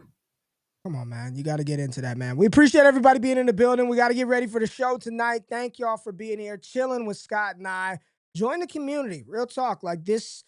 Come on, man. You got to get into that, man. We appreciate everybody being in the building. We got to get ready for the show tonight. Thank y'all for being here, chilling with Scott and I. Join the community. Real talk. Like this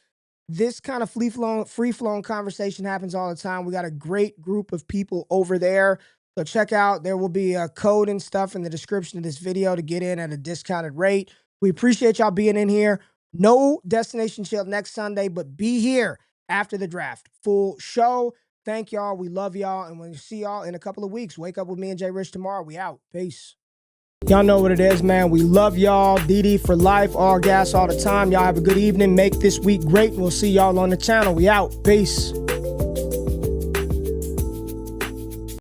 kind of free-flowing conversation happens all the time. We got a great group of people over there. So check out. There will be a code and stuff in the description of this video to get in at a discounted rate. We appreciate y'all being in here. No Destination Chill next Sunday, but be here after the draft. Full show. Thank y'all. We love y'all. And we'll see y'all in a couple of weeks. Wake up with me and Jay Rich tomorrow. We out. Peace. Y'all know what it is, man. We love y'all. DD for life. All gas all the time. Y'all have a good evening. Make this week great. We'll see y'all on the channel. We out. Peace.